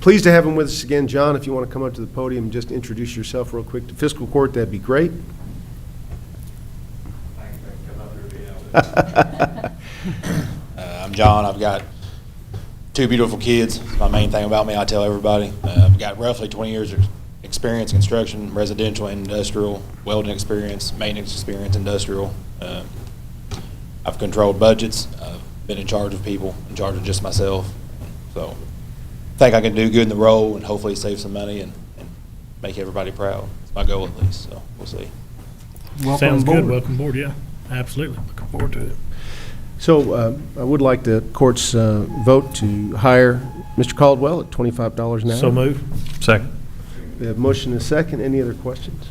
pleased to have him with us again. John, if you want to come up to the podium and just introduce yourself real quick to Fiscal Court, that'd be great. I'm John. I've got 2 beautiful kids. It's my main thing about me. I tell everybody. I've got roughly 20 years of experience in construction, residential and industrial, welding experience, maintenance experience, industrial. I've controlled budgets. I've been in charge of people, in charge of just myself. So I think I can do good in the role and hopefully save some money and make everybody proud. It's my goal at least, so we'll see. Sounds good. Welcome aboard, yeah. Absolutely. Looking forward to it. So I would like the court's vote to hire Mr. Caldwell at $25 an hour. So move. Second. We have motion and a second. Any other questions?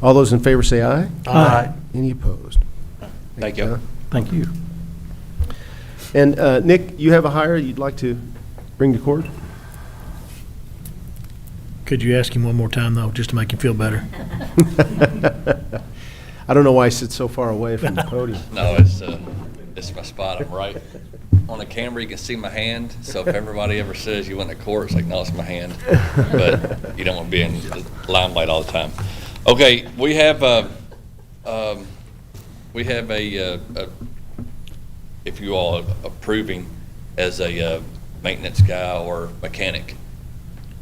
All those in favor say aye. Aye. Any opposed? Thank you. John. Thank you. And Nick, you have a hire you'd like to bring to court? Could you ask him one more time, though, just to make him feel better? I don't know why he sits so far away from the podium. No, it's my spot. I'm right on the camera. You can see my hand. So if everybody ever says you went to court, it's like, no, it's my hand. But you don't want to be in the limelight all the time. Okay, we have a if you all are approving as a maintenance guy or mechanic.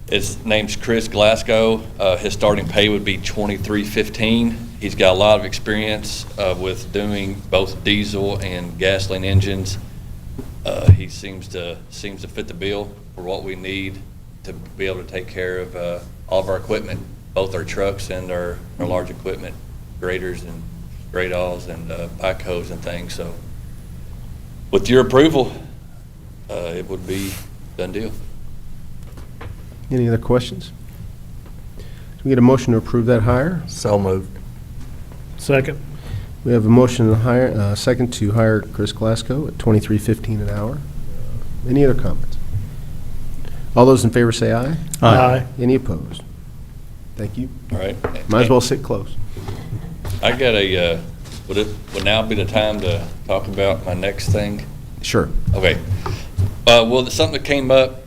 His name's Chris Glasgow. His starting pay would be $23.15. He's got a lot of experience with doing both diesel and gasoline engines. He seems to fit the bill for what we need to be able to take care of all of our equipment, both our trucks and our large equipment, graders and grade alls and backhoes and things. So with your approval, it would be done deal. Any other questions? Can we get a motion to approve that hire? So moved. Second. We have a motion to hire, second to hire Chris Glasgow at $23.15 an hour. Any other comments? All those in favor say aye. Aye. Any opposed? Thank you. All right. Might as well sit close. I got would now be the time to talk about my next thing? Sure. Okay. Well, something that came up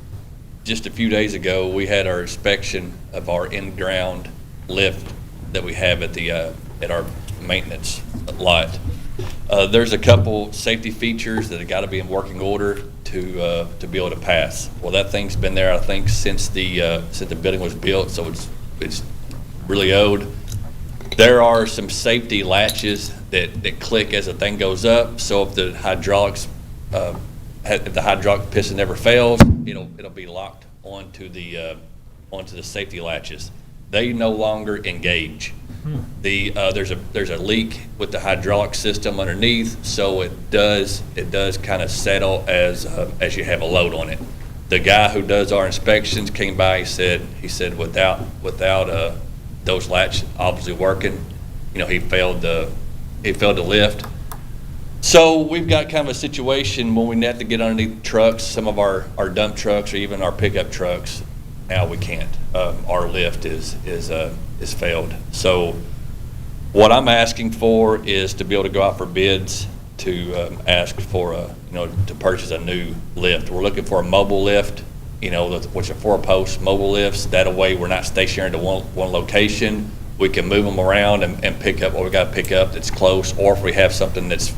just a few days ago. We had our inspection of our in-ground lift that we have at our maintenance lot. There's a couple safety features that have got to be in working order to be able to pass. Well, that thing's been there, I think, since the building was built, so it's really old. There are some safety latches that click as the thing goes up. So if the hydraulic piston never fails, it'll be locked onto the safety latches. They no longer engage. There's a leak with the hydraulic system underneath, so it does kind of settle as you have a load on it. The guy who does our inspections came by. He said without those latch obviously working. He failed to lift. So we've got kind of a situation when we have to get underneath trucks, some of our dump trucks or even our pickup trucks. Now we can't. Our lift is failed. So what I'm asking for is to be able to go out for bids to ask for to purchase a new lift. We're looking for a mobile lift, which are 4-post mobile lifts. That way we're not stationary to one location. We can move them around and pick up what we got to pick up that's close, or if we have something that's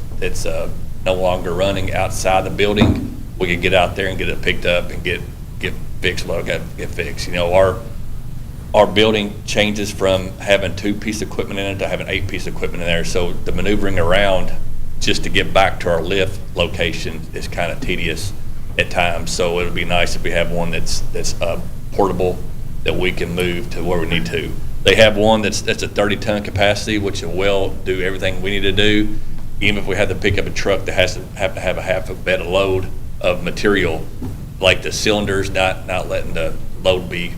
no longer running outside the building, we can get out there and get it picked up and get fixed what we got to get fixed. Our building changes from having 2-piece equipment in it to having 8-piece equipment in there, so the maneuvering around just to get back to our lift location is kind of tedious at times. So it would be nice if we have one that's portable that we can move to where we need to. They have one that's a 30-ton capacity, which will do everything we need to do. Even if we have to pick up a truck that has to have a half a bed of load of material, like the cylinders, not letting the load be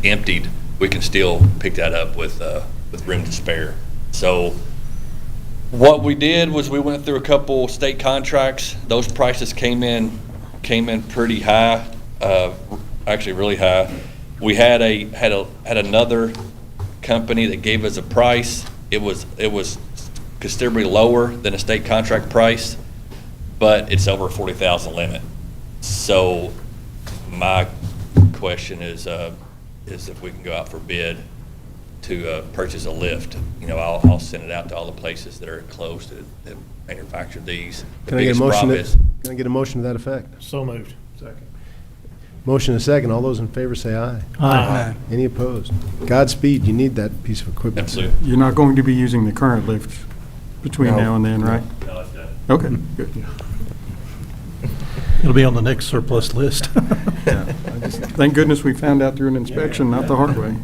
emptied, we can still pick that up with room to spare. So what we did was we went through a couple state contracts. Those prices came in pretty high, actually really high. We had another company that gave us a price. It was considerably lower than a state contract price, but it's over 40,000 limit. So my question is if we can go out for bid to purchase a lift. I'll send it out to all the places that are close that manufacture these. Can I get a motion to that effect? So moved. Second. Motion and a second. All those in favor say aye. Aye. Any opposed? Godspeed. You need that piece of equipment. Absolutely. You're not going to be using the current lift between now and then, right? No, that's done. Okay, good. It'll be on the next surplus list. Thank goodness we found out through an inspection, not the hard way.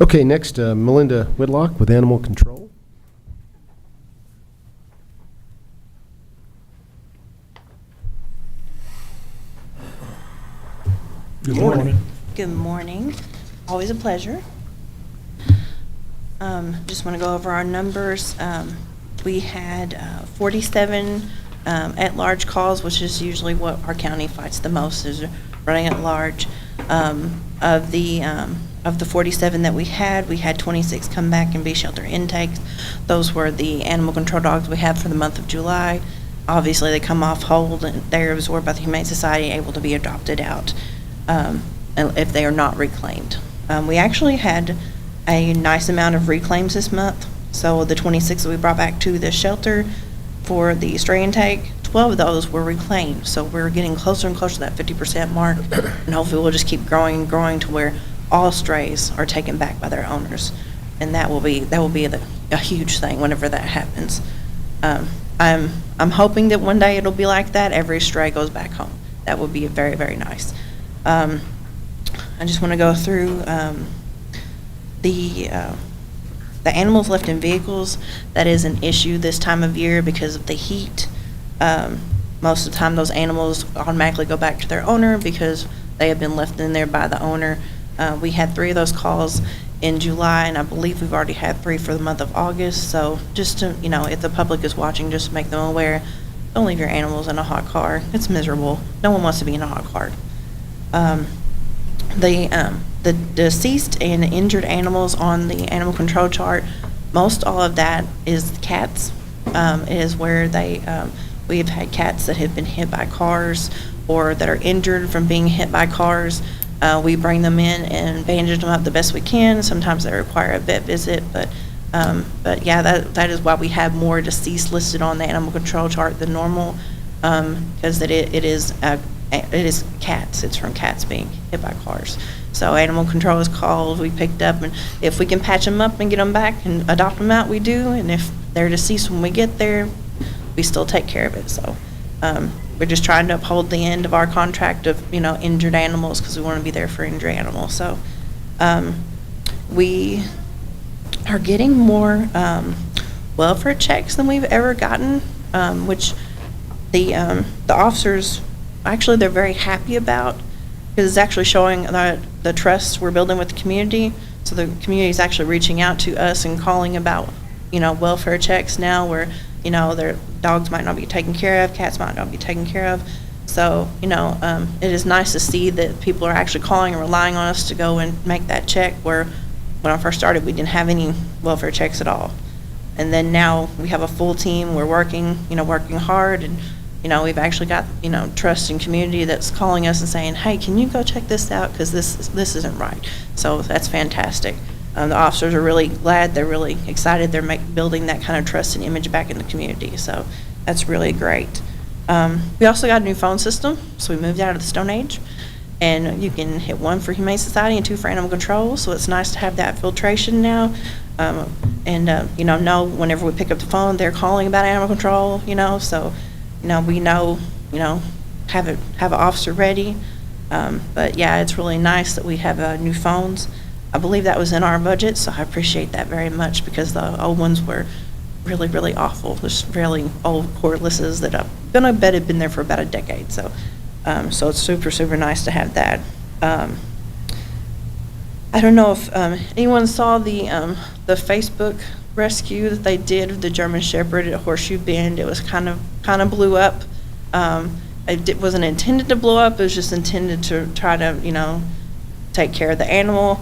Okay, next, Melinda Whitlock with Animal Control. Good morning. Good morning. Always a pleasure. Just want to go over our numbers. We had 47 at-large calls, which is usually what our county fights the most, is running at large. Of the 47 that we had 26 come back and be shelter intakes. Those were the animal control dogs we had for the month of July. Obviously, they come off hold and they're absorbed by the Humane Society, able to be adopted out if they are not reclaimed. We actually had a nice amount of reclaims this month. So the 26 that we brought back to the shelter for the stray intake, 12 of those were reclaimed. So we're getting closer and closer to that 50% mark, and hopefully we'll just keep growing and growing to where all strays are taken back by their owners, and that will be a huge thing whenever that happens. I'm hoping that one day it'll be like that. Every stray goes back home. That would be very, very nice. I just want to go through the animals left in vehicles. That is an issue this time of year because of the heat. Most of the time those animals automatically go back to their owner because they have been left in there by the owner. We had 3 of those calls in July, and I believe we've already had 3 for the month of August. So just to, if the public is watching, just to make them aware, don't leave your animals in a hot car. It's miserable. No one wants to be in a hot car. The deceased and injured animals on the animal control chart, most all of that is cats. Is where we have had cats that have been hit by cars or that are injured from being hit by cars. We bring them in and bandage them up the best we can. Sometimes they require a vet visit, but yeah, that is why we have more deceased listed on the animal control chart than normal, because it is cats. It's from cats being hit by cars. So animal control is called. We picked up, and if we can patch them up and get them back and adopt them out, we do. And if they're deceased when we get there, we still take care of it. So we're just trying to uphold the end of our contract of injured animals because we want to be there for injured animals. So we are getting more welfare checks than we've ever gotten, which the officers actually they're very happy about, because it's actually showing the trust we're building with the community. So the community is actually reaching out to us and calling about, welfare checks now where, their dogs might not be taken care of, cats might not be taken care of. So, it is nice to see that people are actually calling and relying on us to go and make that check, where when I first started, we didn't have any welfare checks at all. And then now we have a full team, we're working hard, and, we've actually got, trust and community that's calling us and saying, hey, can you go check this out, because this isn't right. So that's fantastic. The officers are really glad, they're really excited, they're building that kind of trust and image back in the community, so that's really great. We also got a new phone system, so we moved out of the Stone Age, and you can hit 1 for Humane Society and 2 for Animal Control, so it's nice to have that filtration now. Know whenever we pick up the phone, they're calling about animal control, so, we know, have an officer ready. But yeah, it's really nice that we have new phones. I believe that was in our budget, so I appreciate that very much, because the old ones were really, really awful. There's really old cordlesses that I'm gonna bet have been there for about a decade. So, so it's super, super nice to have that. I don't know if anyone saw the Facebook rescue that they did of the German Shepherd at Horseshoe Bend. It was kind of blew up. It wasn't intended to blow up. It was just intended to try to, take care of the animal.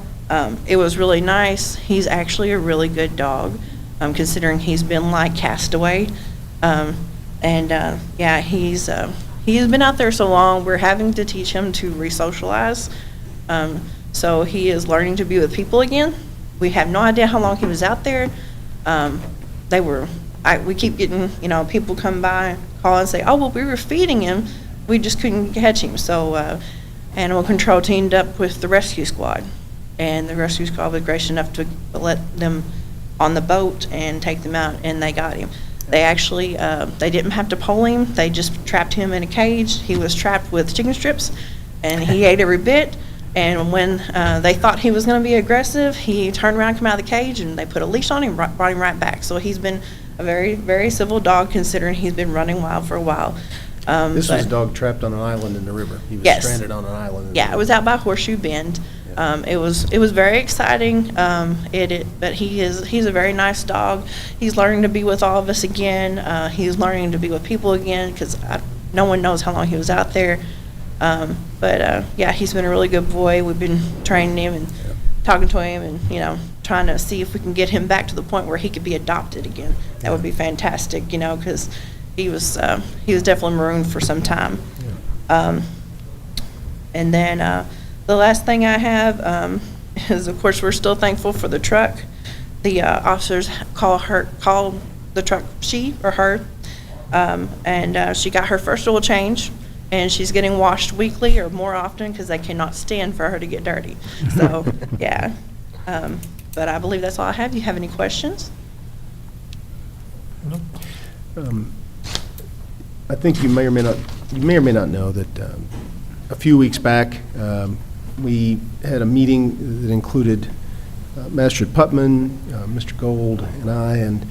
It was really nice. He's actually a really good dog, considering he's been like cast away. Yeah, he has been out there so long. We're having to teach him to re-socialize. So he is learning to be with people again. We have no idea how long he was out there. We keep getting, people come by, call and say, oh, well, we were feeding him. We just couldn't catch him. So Animal Control teamed up with the rescue squad. And the rescue squad was gracious enough to let them on the boat and take them out, and they got him. They actually, they didn't have to pole him. They just trapped him in a cage. He was trapped with chicken strips, and he ate every bit. And when they thought he was going to be aggressive, he turned around, come out of the cage, and they put a leash on him, brought him right back. So he's been a very, very civil dog, considering he's been running wild for a while. This was a dog trapped on an island in the river. He was Yes. stranded on an island. Yeah, it was out by Horseshoe Bend. It was very exciting. But he's a very nice dog. He's learning to be with all of us again. He's learning to be with people again, because no one knows how long he was out there. Yeah, he's been a really good boy. We've been training him and talking to him, and trying to see if we can get him back to the point where he could be adopted again. That would be fantastic, because he was definitely marooned for some time. And then the last thing I have is, of course, we're still thankful for the truck. The officers call the truck she or her, and she got her first oil change, and she's getting washed weekly or more often, because they cannot stand for her to get dirty. So yeah, but I believe that's all I have. Do you have any questions? I think you may or may not know that a few weeks back, we had a meeting that included Master Putman, Mr. Gold, and I, and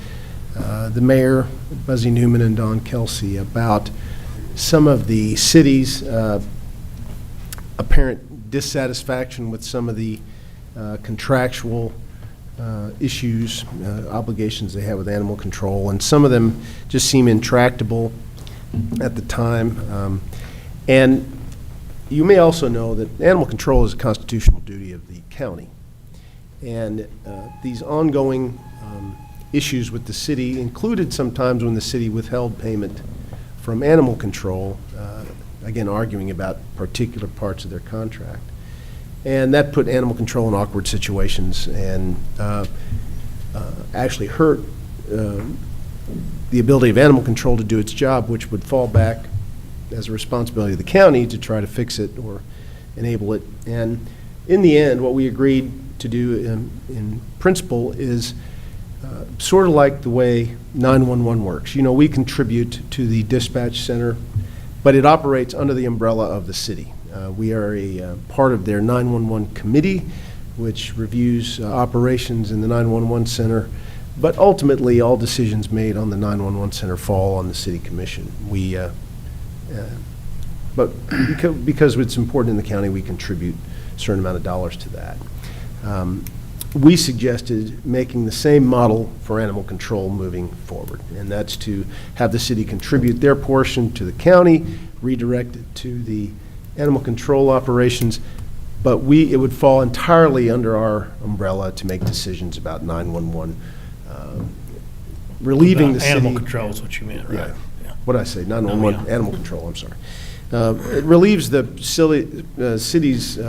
the mayor, Buzzy Newman, and Don Kelsey, about some of the city's apparent dissatisfaction with some of the contractual issues, obligations they have with animal control, and some of them just seem intractable at the time. And you may also know that animal control is a constitutional duty of the county. And these ongoing issues with the city included sometimes when the city withheld payment from animal control, again, arguing about particular parts of their contract. And that put animal control in awkward situations and actually hurt the ability of animal control to do its job, which would fall back as a responsibility of the county to try to fix it or enable it. And in the end, what we agreed to do in principle is sort of like the way 911 works. We contribute to the dispatch center, but it operates under the umbrella of the city. We are a part of their 911 committee, which reviews operations in the 911 center, but ultimately all decisions made on the 911 center fall on the city commission. We But because it's important in the county, we contribute a certain amount of dollars to that. We suggested making the same model for animal control moving forward, and that's to have the city contribute their portion to the county, redirect it to the animal control operations, but it would fall entirely under our umbrella to make decisions about 911, relieving the city. Animal control is what you meant, right? Yeah. What did I say? 911, animal control, I'm sorry. It relieves the city's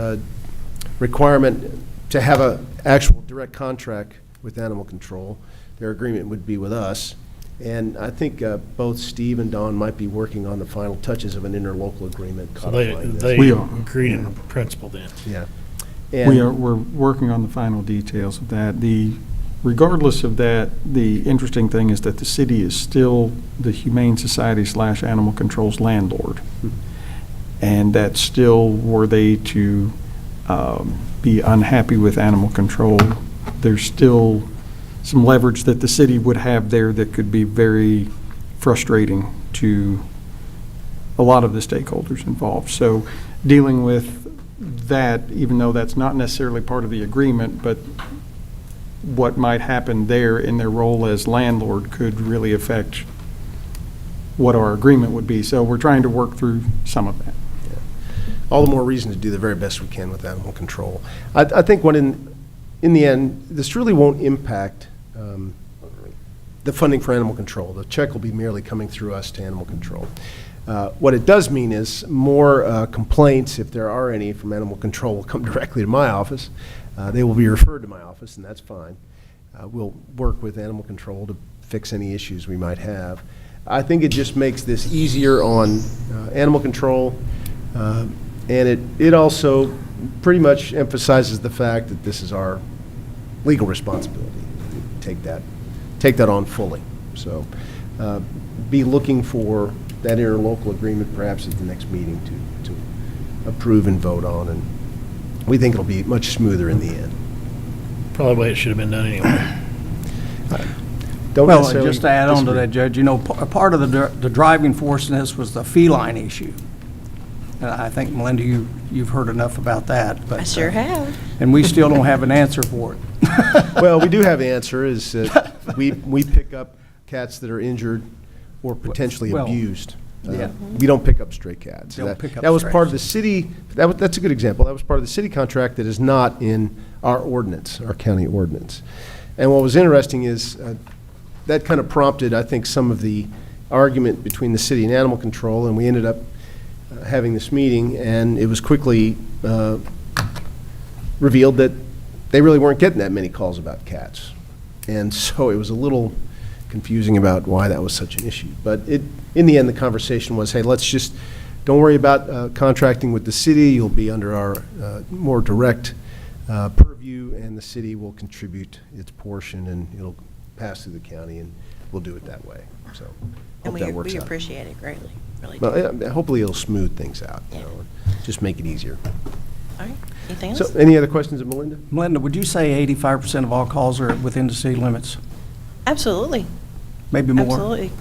requirement to have an actual direct contract with animal control. Their agreement would be with us. And I think both Steve and Don might be working on the final touches of an interlocal agreement So they codifying this. they We are. agreed in principle then. Yeah. We're working on the final details of that. Regardless of that, the interesting thing is that the city is still the Humane Society / Animal Control's landlord. And that still, were they to be unhappy with animal control, there's still some leverage that the city would have there that could be very frustrating to a lot of the stakeholders involved. So dealing with that, even though that's not necessarily part of the agreement, but what might happen there in their role as landlord could really affect what our agreement would be. So we're trying to work through some of that. All the more reason to do the very best we can with animal control. I think in the end, this really won't impact the funding for animal control. The check will be merely coming through us to animal control. What it does mean is more complaints, if there are any, from animal control will come directly to my office. They will be referred to my office, and that's fine. We'll work with animal control to fix any issues we might have. I think it just makes this easier on animal control, and it also pretty much emphasizes the fact that this is our legal responsibility. Take that on fully. So be looking for that interlocal agreement perhaps at the next meeting to approve and vote on, and we think it'll be much smoother in the end. Probably the way it should have been done anyway. Don't Well, necessarily just to add on to disagree. that, Judge, a part of the driving force in this was the feline issue. And I think, Melinda, you've heard enough about that. But, I sure have. And we still don't have an answer for it. Well, we do have an answer, is that we pick up cats that are injured or potentially Well, abused. yeah. We don't pick up stray cats. Don't pick up That was strays. part of the city, that's a good example. That was part of the city contract that is not in our ordinance, our county ordinance. And what was interesting is that kind of prompted, I think, some of the argument between the city and animal control, and we ended up having this meeting, and it was quickly revealed that they really weren't getting that many calls about cats. And so it was a little confusing about why that was such an issue. But in the end, the conversation was, hey, don't worry about contracting with the city. You'll be under our more direct purview, and the city will contribute its portion, and it'll pass through the county, and we'll do it that way. So And hope that works we out. appreciate it greatly, really do. Well, hopefully it'll smooth things out, just make it easier. All right, anything So else? any other questions of Melinda? Melinda, would you say 85% of all calls are within the city limits? Absolutely. Maybe more? Absolutely.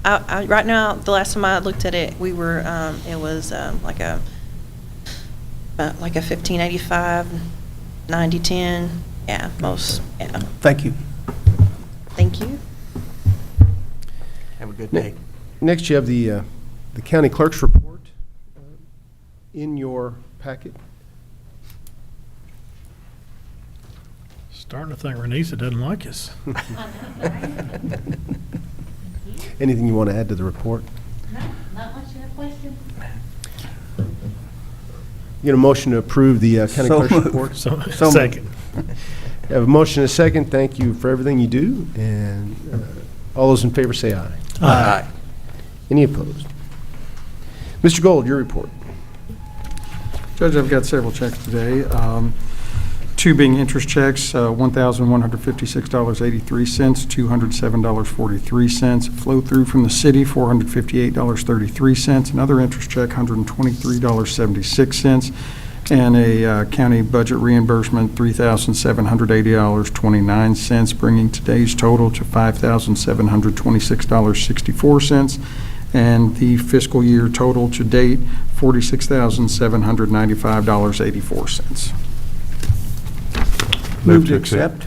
Right now, the last time I looked at it, we were, it was like a 1585, 9010. Yeah, most, yeah. Thank you. Thank you. Have a good day. Next, you have the county clerk's report in your packet. Starting to think Renisa doesn't like us. Anything you want to add to the report? No, not unless you have questions. You get a motion to approve the county So clerk's moved. report? So, So second. You have a motion and a second. Thank you for everything you do, and all those in favor say aye. Aye. Any opposed? Mr. Gold, your report. Judge, I've got several checks today. Two being interest checks, $1,156.83, $207.43. Flow-through from the city, $458.33. Another interest check, $123.76. And a county budget reimbursement, $3,780.29, bringing today's total to $5,726.64. And the fiscal year total to date, $46,795.84. Move to accept.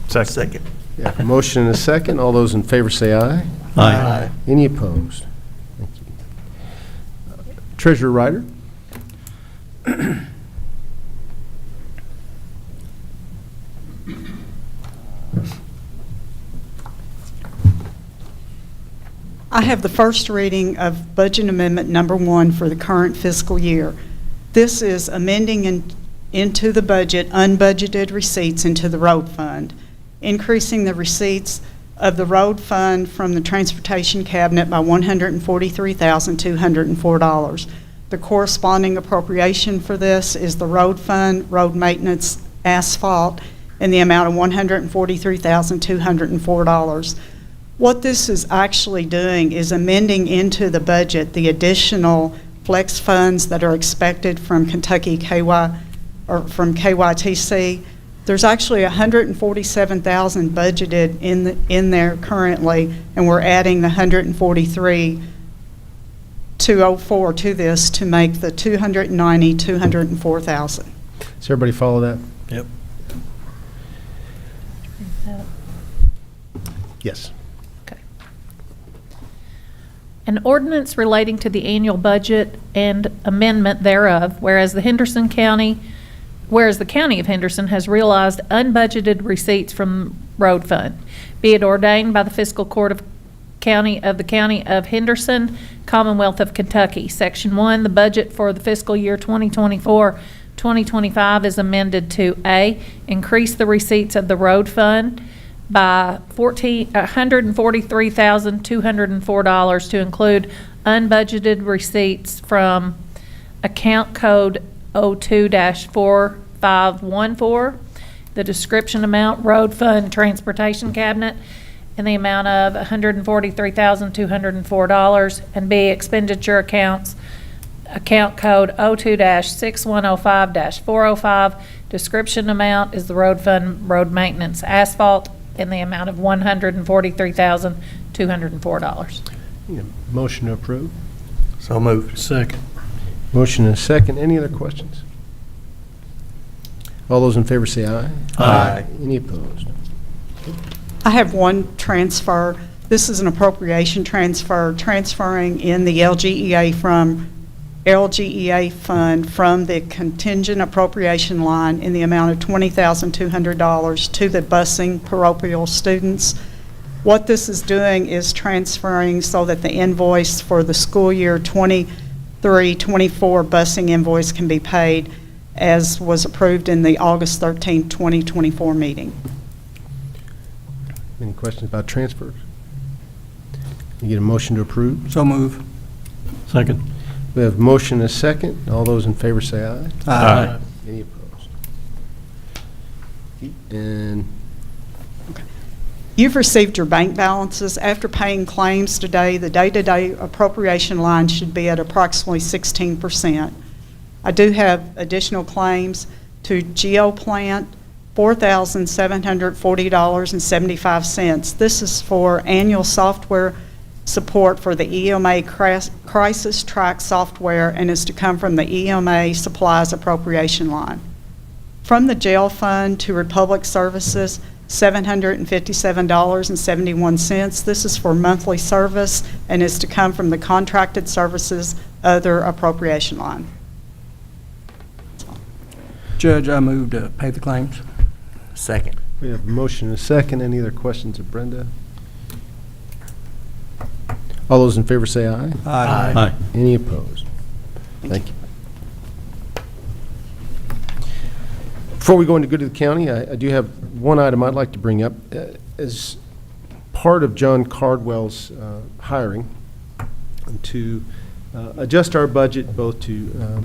Second. Yeah, a motion and a second. All those in favor say aye. Aye. Any opposed? Thank you. Treasurer Ryder? I have the first reading of Budget Amendment Number 1 for the current fiscal year. This is amending into the budget unbudgeted receipts into the road fund, increasing the receipts of the road fund from the transportation cabinet by $143,204. The corresponding appropriation for this is the road fund, road maintenance, asphalt, in the amount of $143,204. What this is actually doing is amending into the budget the additional flex funds that are expected from Kentucky KY or from KYTC. There's actually $147,000 budgeted in there currently, and we're adding the $143,204 to this to make the $204,000. Does everybody follow that? Yep. Yes. An ordinance relating to the annual budget and amendment thereof, whereas the County of Henderson has realized unbudgeted receipts from road fund, be it ordained by the Fiscal Court of the County of Henderson, Commonwealth of Kentucky. Section 1, the budget for the fiscal year 2024-2025 is amended to A, increase the receipts of the road fund by $143,204 to include unbudgeted receipts from account code 02-4514, the description amount, road fund, transportation cabinet, in the amount of $143,204, and B, expenditure accounts, account code 02-6105-405, description amount is the road fund, road maintenance, asphalt, in the amount of $143,204. Motion to approve. So moved. Second. Motion and a second. Any other questions? All those in favor say aye. Aye. Any opposed? I have one transfer. This is an appropriation transfer, transferring in the LGEA fund from the contingent appropriation line in the amount of $20,200 to the busing parochial students. What this is doing is transferring so that the invoice for the school year 23-24 busing invoice can be paid as was approved in the August 13, 2024 meeting. Any questions about transfers? You get a motion to approve? So move. Second. We have motion and a second. All those in favor say aye. Aye. Any opposed? And You've received your bank balances. After paying claims today, the day-to-day appropriation line should be at approximately 16%. I do have additional claims to GeoPlant, $4,740.75. This is for annual software support for the EMA Crisis Track software and is to come from the EMA Supplies Appropriation line. From the jail fund to Republic Services, $757.71. This is for monthly service and is to come from the Contracted Services Other Appropriation line. Judge, I move to pay the claims. Second. we have a motion and a second. Any other questions of Brenda? All those in favor say aye. Aye. Aye. Any opposed? Thank you. Before we go into good of the county, I do have one item I'd like to bring up. As part of John Cardwell's hiring to adjust our budget, both to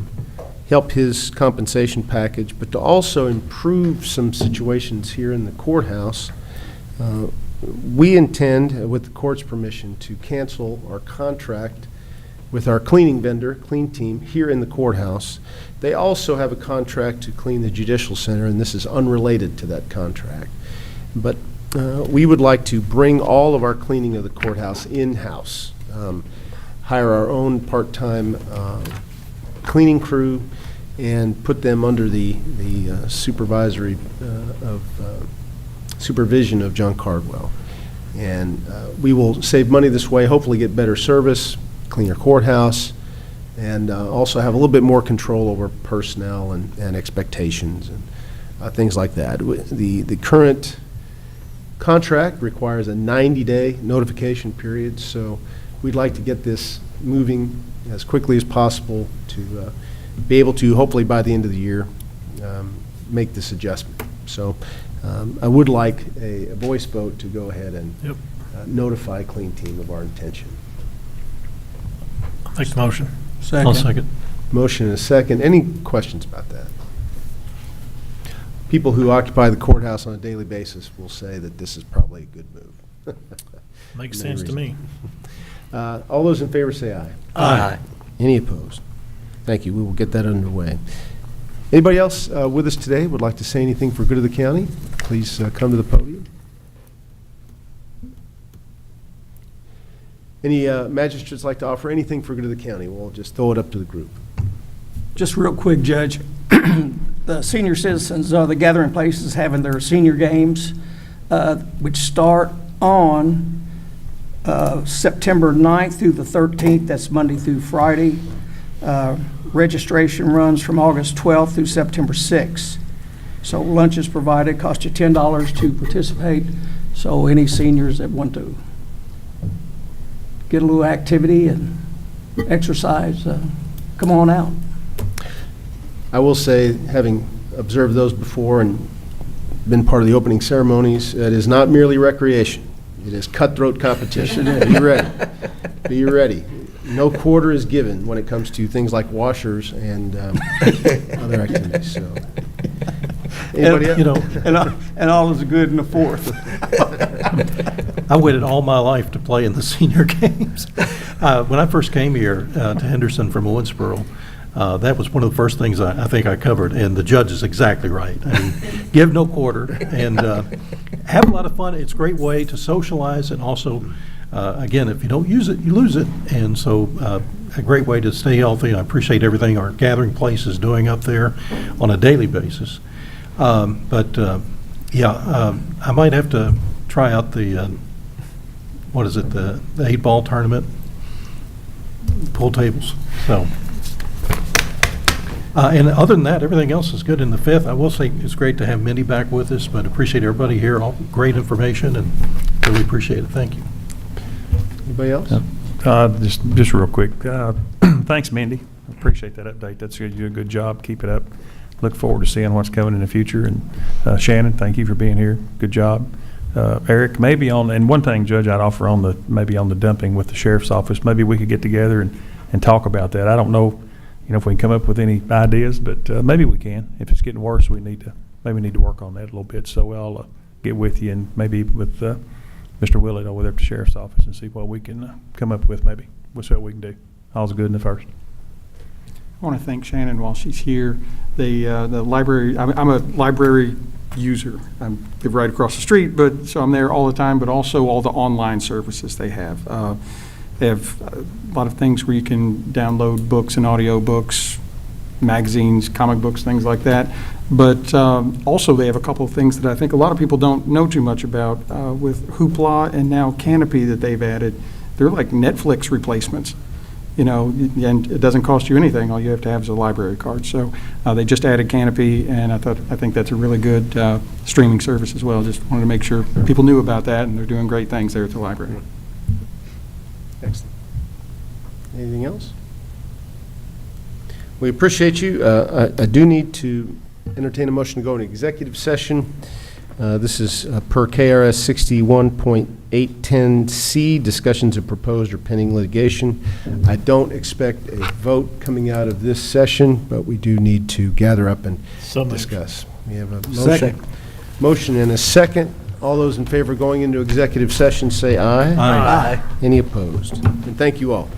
help his compensation package, but to also improve some situations here in the courthouse, we intend, with the court's permission, to cancel our contract with our cleaning vendor, Clean Team, here in the courthouse. They also have a contract to clean the Judicial Center, and this is unrelated to that contract. But we would like to bring all of our cleaning of the courthouse in-house. Hire our own part-time cleaning crew and put them under the supervision of John Cardwell. And we will save money this way, hopefully get better service, cleaner courthouse, and also have a little bit more control over personnel and expectations and things like that. The current contract requires a 90-day notification period, so we'd like to get this moving as quickly as possible to be able to, hopefully by the end of the year, make this adjustment. So I would like a voice vote to go ahead and notify Clean Team of our intention. Make the motion. I'll second. Motion and a second. Any questions about that? People who occupy the courthouse on a daily basis will say that this is probably a good move. Makes sense to me. All those in favor say aye. Aye. Any opposed? Thank you. We will get that underway. Anybody else with us today would like to say anything for good of the county? Please come to the podium. Any magistrates like to offer anything for good of the county? We'll just throw it up to the group. Just real quick, Judge, the senior citizens, the gathering place is having their senior games, which start on September 9th through the 13th. That's Monday through Friday. Registration runs from August 12th through September 6th. So lunch is provided, costs you $10 to participate. So any seniors that want to get a little activity and exercise, come on out. I will say, having observed those before and been part of the opening ceremonies, it is not merely recreation. It is cutthroat competition. Be ready. Be ready. No quarter is given when it comes to things like washers and other activities. So, anybody else? You know, and all is good in the fourth. I waited all my life to play in the senior games. When I first came here to Henderson from Owensboro, that was one of the first things I think I covered, and the judge is exactly right. I mean, give no quarter and have a lot of fun. It's a great way to socialize, and also, again, if you don't use it, you lose it. And so a great way to stay healthy. I appreciate everything our gathering place is doing up there on a daily basis. I might have to try out the, what is it, the 8-ball tournament, pool tables. So. And other than that, everything else is good in the 5th. I will say it's great to have Mindy back with us, but appreciate everybody here. All great information, and really appreciate it. Thank you. Anybody else? Just real quick. Thanks, Mindy. Appreciate that update. That's good. You do a good job. Keep it up. Look forward to seeing what's coming in the future. And Shannon, thank you for being here. Good job. Eric, maybe and one thing, Judge, I'd offer maybe on the dumping with the sheriff's office, maybe we could get together and talk about that. I don't know, if we can come up with any ideas, but maybe we can. If it's getting worse, we need to work on that a little bit. So I'll get with you and maybe with Mr. Willett over there at the sheriff's office and see what we can come up with. Maybe we'll see what we can do. All's good in the first. I want to thank Shannon while she's here. The library, I'm a library user. I live right across the street, so I'm there all the time, but also all the online services they have. They have a lot of things where you can download books and audio books, magazines, comic books, things like that. But also they have a couple of things that I think a lot of people don't know too much about with Hoopla and now Canopy that they've added. They're like Netflix replacements, and it doesn't cost you anything. All you have to have is a library card. So they just added Canopy, and I think that's a really good streaming service as well. Just wanted to make sure people knew about that, and they're doing great things there at the library. Excellent. Anything else? We appreciate you. I do need to entertain a motion to go into executive session. This is per KRS 61.810C, discussions of proposed or pending litigation. I don't expect a vote coming out of this session, but we do need to gather up and discuss. We have a motion and a second. All those in favor of going into executive session say aye. Aye. Any opposed? And thank you all.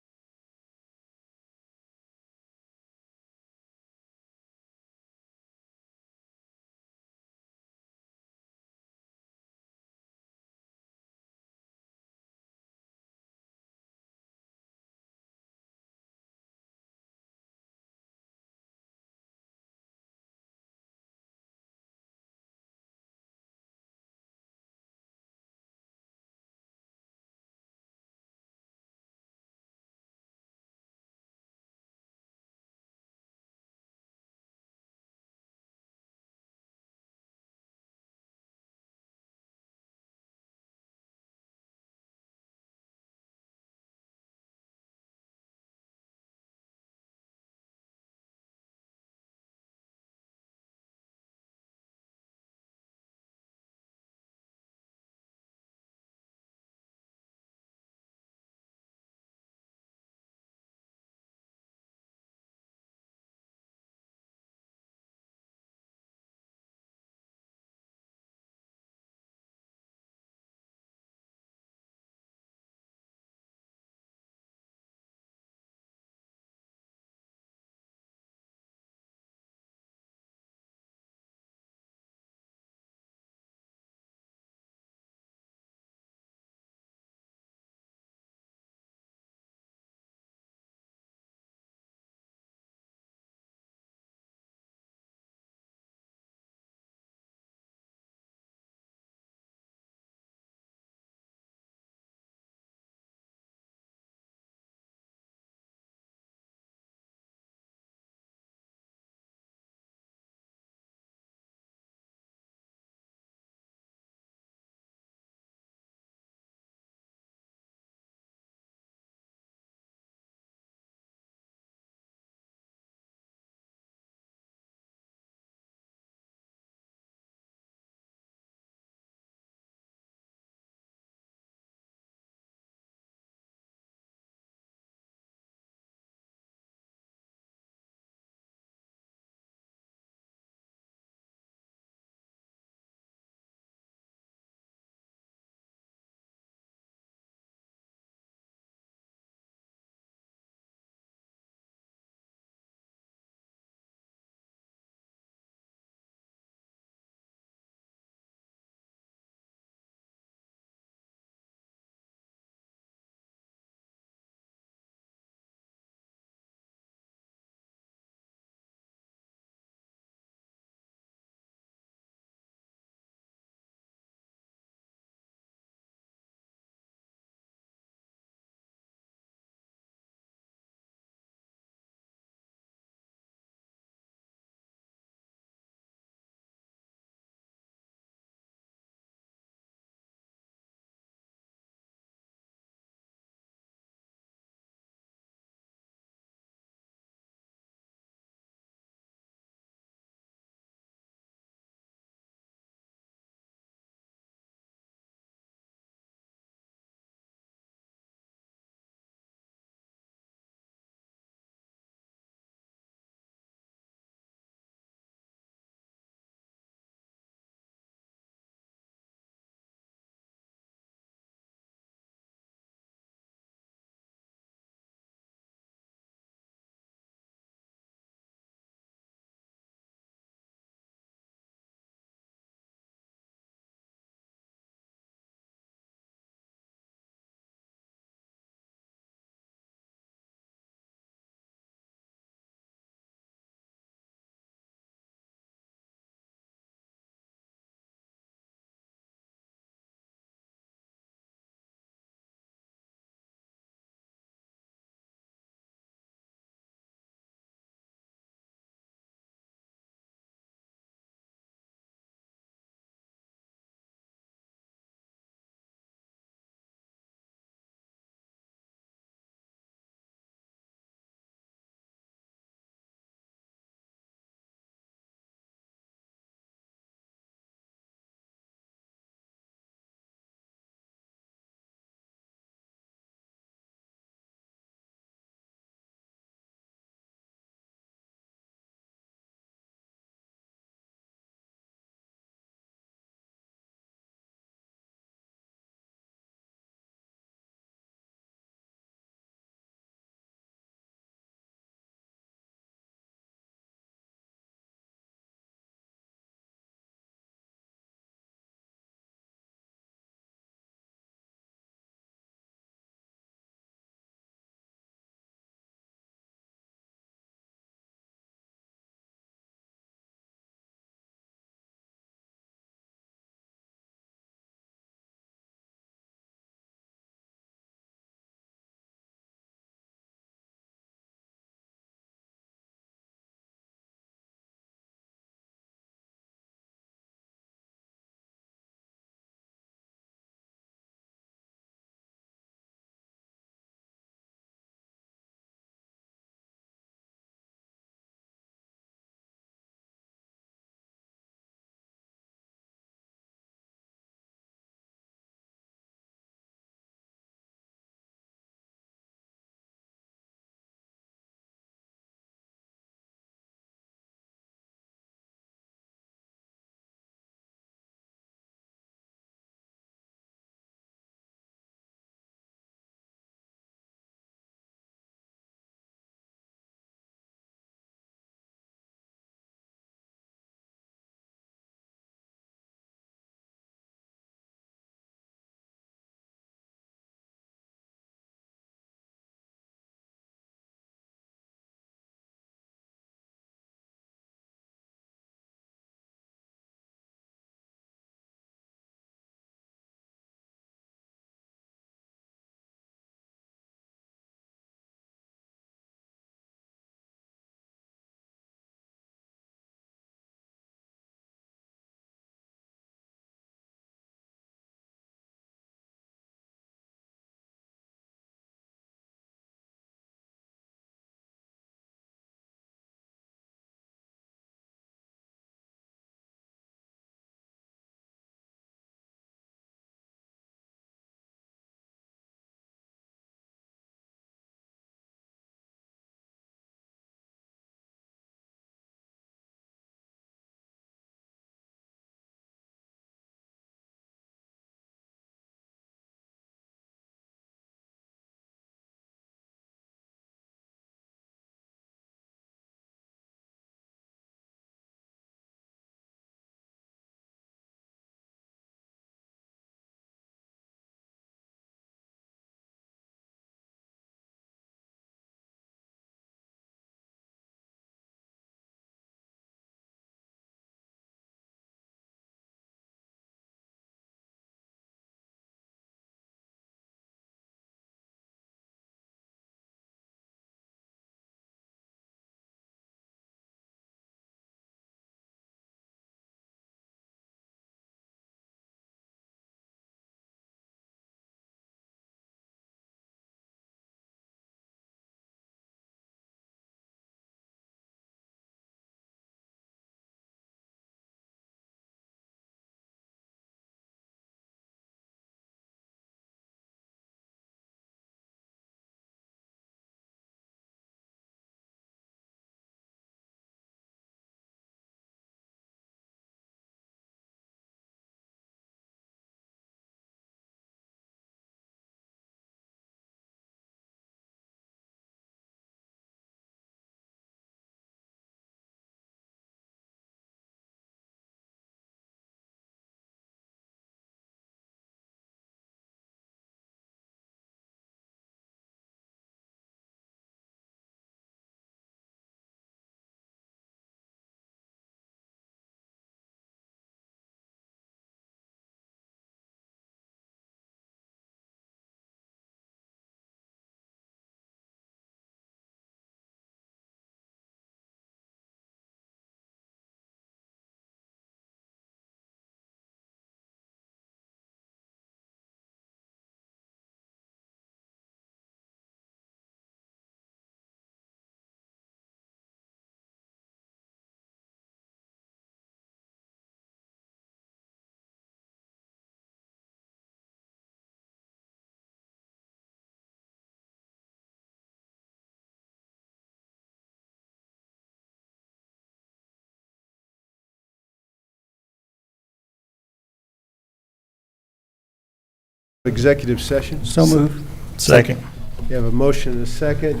Executive session. So moved. Second. You have a motion and a second.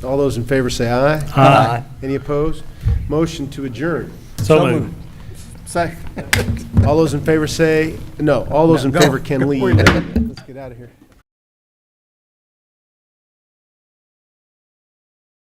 All those in favor say aye. Aye. Any opposed? Motion to adjourn. So moved. Second. All those in favor say, no, all those in No, favor can go. leave. Let's get out of here.